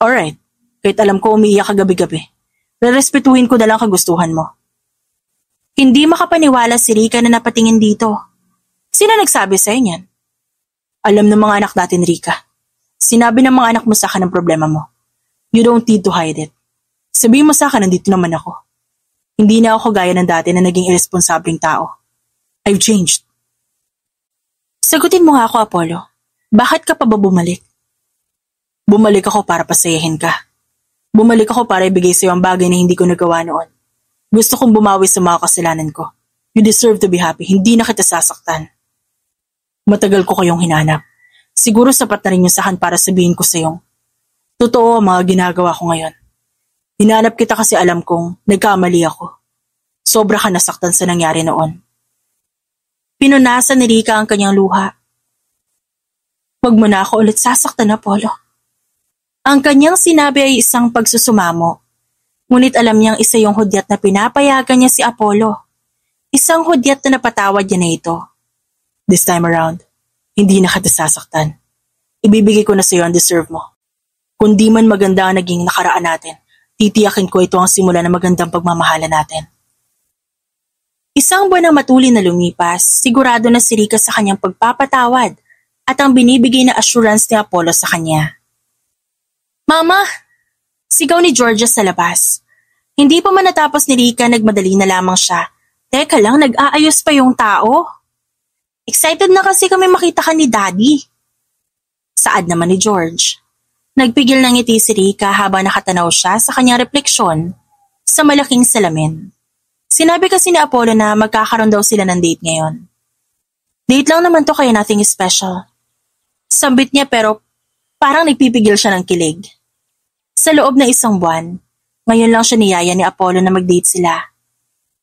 Alright, kahit alam ko umiiyak ka gabi-gabi. Rerespetuhin ko na lang kagustuhan mo. Hindi makapaniwala si Rika na napatingin dito. Sino nagsabi sa'yo niyan? Alam ng mga anak natin, Rika. Sinabi ng mga anak mo sa akin ang problema mo. You don't need to hide it. Sabihin mo sa akin, nandito naman ako. Hindi na ako gaya ng dati na naging irresponsableng tao. I've changed. Sagutin mo nga ako, Apollo. Bakit ka pa ba bumalik? Bumalik ako para pasayahin ka. Bumalik ako para ibigay sa'yo ang bagay na hindi ko nagawa noon. Gusto kong bumawi sa mga kasalanan ko. You deserve to be happy. Hindi na kita sasaktan. Matagal ko kayong hinanap. Siguro sapat na rin yung sahan para sabihin ko sa'yo. Totoo ang mga ginagawa ko ngayon. Hinanap kita kasi alam kong nagkamali ako. Sobra ka nasaktan sa nangyari noon. Pinunasan ni Rika ang kanyang luha. Huwag mo na ako ulit sasaktan, Apollo. Ang kanyang sinabi ay isang pagsusumamo. Ngunit alam niyang isa yung hudyat na pinapayagan niya si Apollo. Isang hudyat na napatawad niya na ito. This time around, hindi na kita sasaktan. Ibibigay ko na sa iyo ang deserve mo. Kung di man maganda ang naging nakaraan natin, titiyakin ko ito ang simula ng magandang pagmamahala natin. Isang buwan na matuli na lumipas, sigurado na si Rika sa kanyang pagpapatawad at ang binibigay na assurance ni Apollo sa kanya. Mama! Sigaw ni Georgia sa labas. Hindi pa man natapos ni Rika, nagmadali na lamang siya. Teka lang, nag-aayos pa yung tao. Excited na kasi kami makita ka ni Daddy. Saad naman ni George. Nagpigil ng ngiti si Rika habang nakatanaw siya sa kanyang refleksyon sa malaking salamin. Sinabi kasi ni Apollo na magkakaroon daw sila ng date ngayon. Date lang naman to kaya nothing special. Sambit niya pero parang nagpipigil siya ng kilig. Sa loob na isang buwan, ngayon lang siya niyaya ni Apollo na mag-date sila.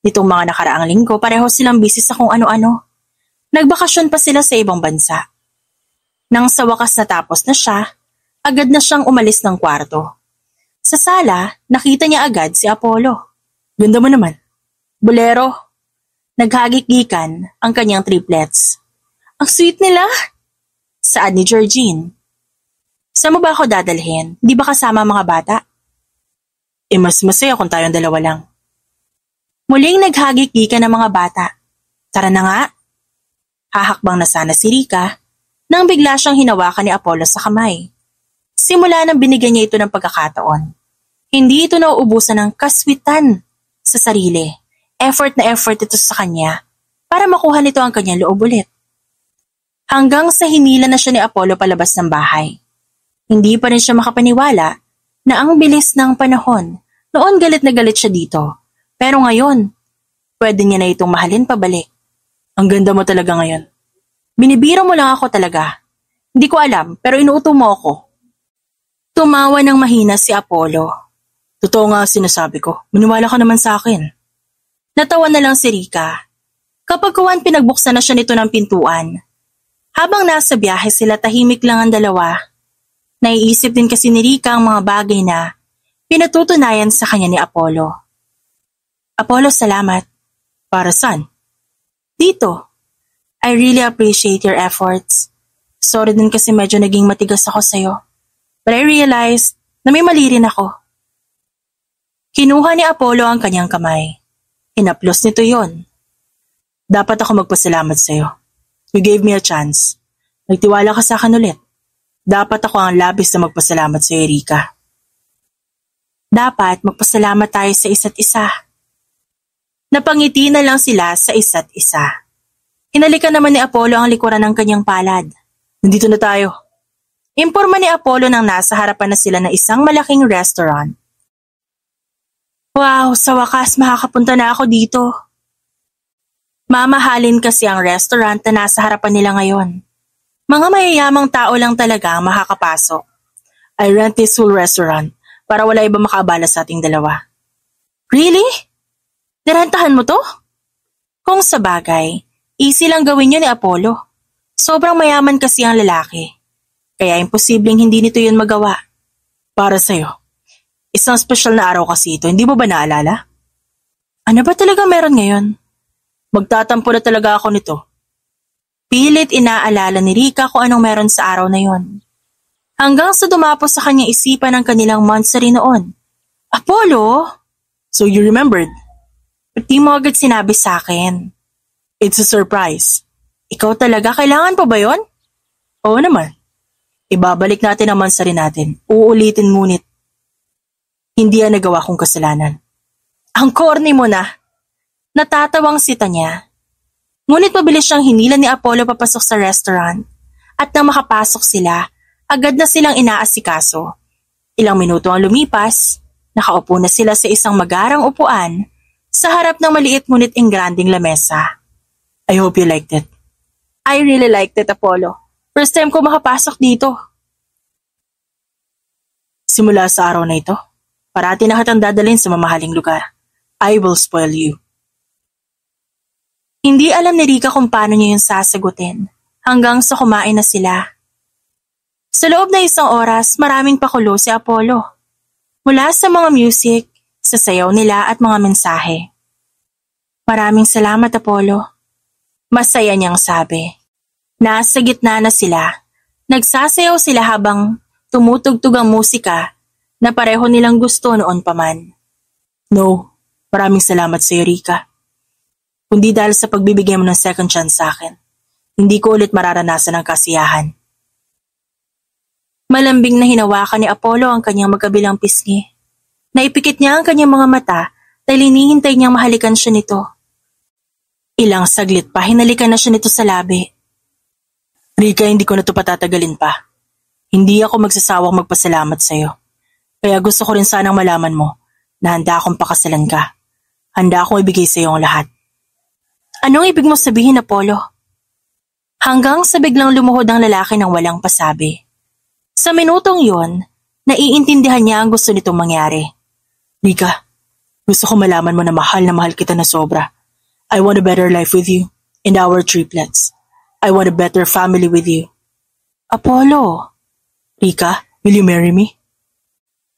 Nitong mga nakaraang linggo, pareho silang busy sa kung ano-ano. Nagbakasyon pa sila sa ibang bansa. Nang sa wakas natapos na siya, agad na siyang umalis ng kwarto. Sa sala, nakita niya agad si Apollo. Ganda mo naman. Bolero. Naghagik-gikan ang kanyang triplets. Ang sweet nila! Saad ni Georgine. Saan mo ba ako dadalhin? Di ba kasama ang mga bata? Mas masaya kung tayong dalawa lang. Muling naghagik-gikan ng mga bata. Tara na nga. Hahakbang na sana si Rika nang bigla siyang hinawakan ni Apollo sa kamay. Simula nang binigyan niya ito ng pagkakataon. Hindi ito nauubusan ng kaswitan sa sarili. Effort na effort ito sa kanya para makuha nito ang kanyang loob ulit. Hanggang sa hinila na siya ni Apollo palabas ng bahay. Hindi pa rin siya makapaniwala na ang bilis ng panahon. Noon galit na galit siya dito. Pero ngayon, pwede niya na itong mahalin pabalik. Ang ganda mo talaga ngayon. Binibiro mo lang ako talaga. Hindi ko alam pero inuuto mo ako. Tumawa ng mahina si Apollo. Totoo nga sinasabi ko. Maniwala ka naman sa akin. Natawa na lang si Rika. Kapag kuwan pinagbuksan na siya nito ng pintuan. Habang nasa biyahe sila tahimik lang ang dalawa. Naiisip din kasi ni Rika ang mga bagay na pinatutunayan sa kanya ni Apollo. Apollo, salamat. Para saan? Dito. I really appreciate your efforts. Sorry din kasi medyo naging matigas ako sa'yo. But I realized na may mali rin ako. Kinuha ni Apollo ang kanyang kamay. Hinaplos nito yon. Dapat ako magpasalamat sa'yo. You gave me a chance. Nagtiwala ka sa akin ulit. Dapat ako ang labis na magpasalamat sa'yo, Rika. Dapat magpasalamat tayo sa isa't isa. Napangiti na lang sila sa isa't isa. Hinalikan naman ni Apollo ang likuran ng kanyang palad. Nandito na tayo. Imporma ni Apollo nang nasa harapan na sila ng isang malaking restaurant. Wow, sa wakas makakapunta na ako dito. Mamahalin kasi ang restaurant na nasa harapan nila ngayon. Mga mayayamang tao lang talaga ang makakapasok. I rent this whole restaurant para wala iba makaabala sa ating dalawa. Really? Nirentahan mo to? Kung sa bagay, easy lang gawin yun ni Apollo. Sobrang mayaman kasi ang lalaki. Kaya imposibleng hindi nito yun magawa. Para sa'yo. Isang special na araw kasi ito, hindi mo ba naalala? Ano ba talaga meron ngayon? Magtatampo na talaga ako nito. Pilit inaalala ni Rika kung anong meron sa araw na yon. Hanggang sa dumapos sa kanyang isipan ang kanilang monthsary noon. Apollo? So you remembered? Ba't di mo agad sinabi sa akin? It's a surprise. Ikaw talaga, kailangan pa ba yon? Oo naman. Ibabalik natin ang monthsary natin. Uulitin ngunit. Hindi yan nagawa kong kasalanan. Ang corny mo na. Natatawang sita niya. Ngunit mabilis siyang hinila ni Apollo papasok sa restaurant. At nang makapasok sila, agad na silang inaasikaso. Ilang minuto ang lumipas, nakaupo na sila sa isang magarang upuan sa harap ng maliit ngunit engranding lamesa. I hope you liked it. I really liked it, Apollo. First time ko makapasok dito. Simula sa araw na ito, parati na kitang dadalhin sa mamahaling lugar. I will spoil you. Hindi alam ni Rika kung paano niya yung sasagutin hanggang sa kumain na sila. Sa loob na isang oras, maraming pakulo si Apollo. Mula sa mga music, sa sayaw nila at mga mensahe. Maraming salamat, Apollo. Masaya niyang sabi. Nasa gitna na sila. Nagsasayaw sila habang tumutugtog ang musika na pareho nilang gusto noon pa man. No, maraming salamat sa iyo, Rika. Kundi dahil sa pagbibigay mo ng second chance sa akin, hindi ko ulit mararanasan ang kasiyahan. Malambing na hinawakan ni Apollo ang kanyang magkabilang pisngi. Naipikit niya ang kanyang mga mata dahil hinihintay niyang mahalikan siya nito. Ilang saglit pa, hinalikan na siya nito sa labi. Rika, hindi ko na ito patatagalin pa. Hindi ako magsasawang magpasalamat sa iyo. Kaya gusto ko rin sanang malaman mo na handa akong pakasalan ka. Handa akong ibigay sa iyo ang lahat. Anong ibig mo sabihin, Apollo? Hanggang sa biglang lumuhod ang lalaki ng walang pasabi. Sa minutong yon, naiintindihan niya ang gusto nitong mangyari. Rika, gusto ko malaman mo na mahal kita na sobra. I want a better life with you and our triplets. I want a better family with you. Apollo. Rika, will you marry me?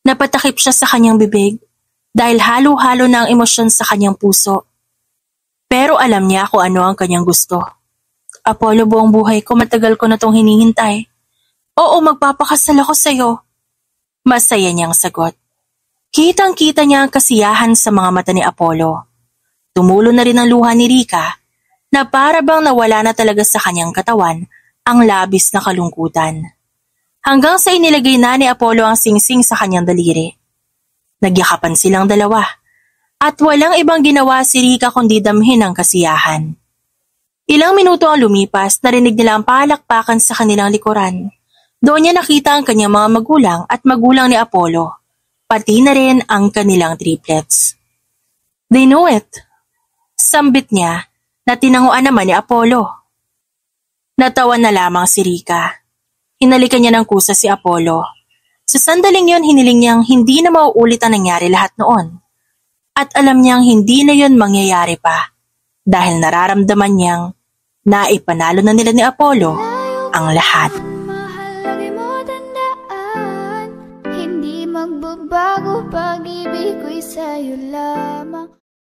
Napatakip siya sa kanyang bibig dahil halo-halo na ang emosyon sa kanyang puso. Pero alam niya kung ano ang kanyang gusto. Apollo, buong buhay ko matagal ko na tong hinihintay. Oo, magpapakasal ako sa'yo. Masaya niyang sagot. Kitang-kita niya ang kasiyahan sa mga mata ni Apollo. Tumulo na rin ang luha ni Rika na para bang nawala na talaga sa kanyang katawan ang labis na kalungkutan. Hanggang sa inilagay na ni Apollo ang singsing sa kanyang daliri. Nagyakapan silang dalawa at walang ibang ginawa si Rika kundi damhin ang kasiyahan. Ilang minuto ang lumipas, narinig nila ang palakpakan sa kanilang likuran. Doon niya nakita ang kanyang mga magulang at magulang ni Apollo, pati na rin ang kanilang triplets. They know it. Sambit niya na tinanguan naman ni Apollo. Natawa na lamang si Rika. Hinalikan niya ng kusa si Apollo. Sa sandaling yon, hiniling niyang hindi na mauulit ang nangyari lahat noon. At alam niyang hindi na yon mangyayari pa dahil nararamdaman niyang naipanalo na nila ni Apollo ang lahat. Mahal mo tandaan, hindi magbabago pag-ibig ko'y sa'yo lamang.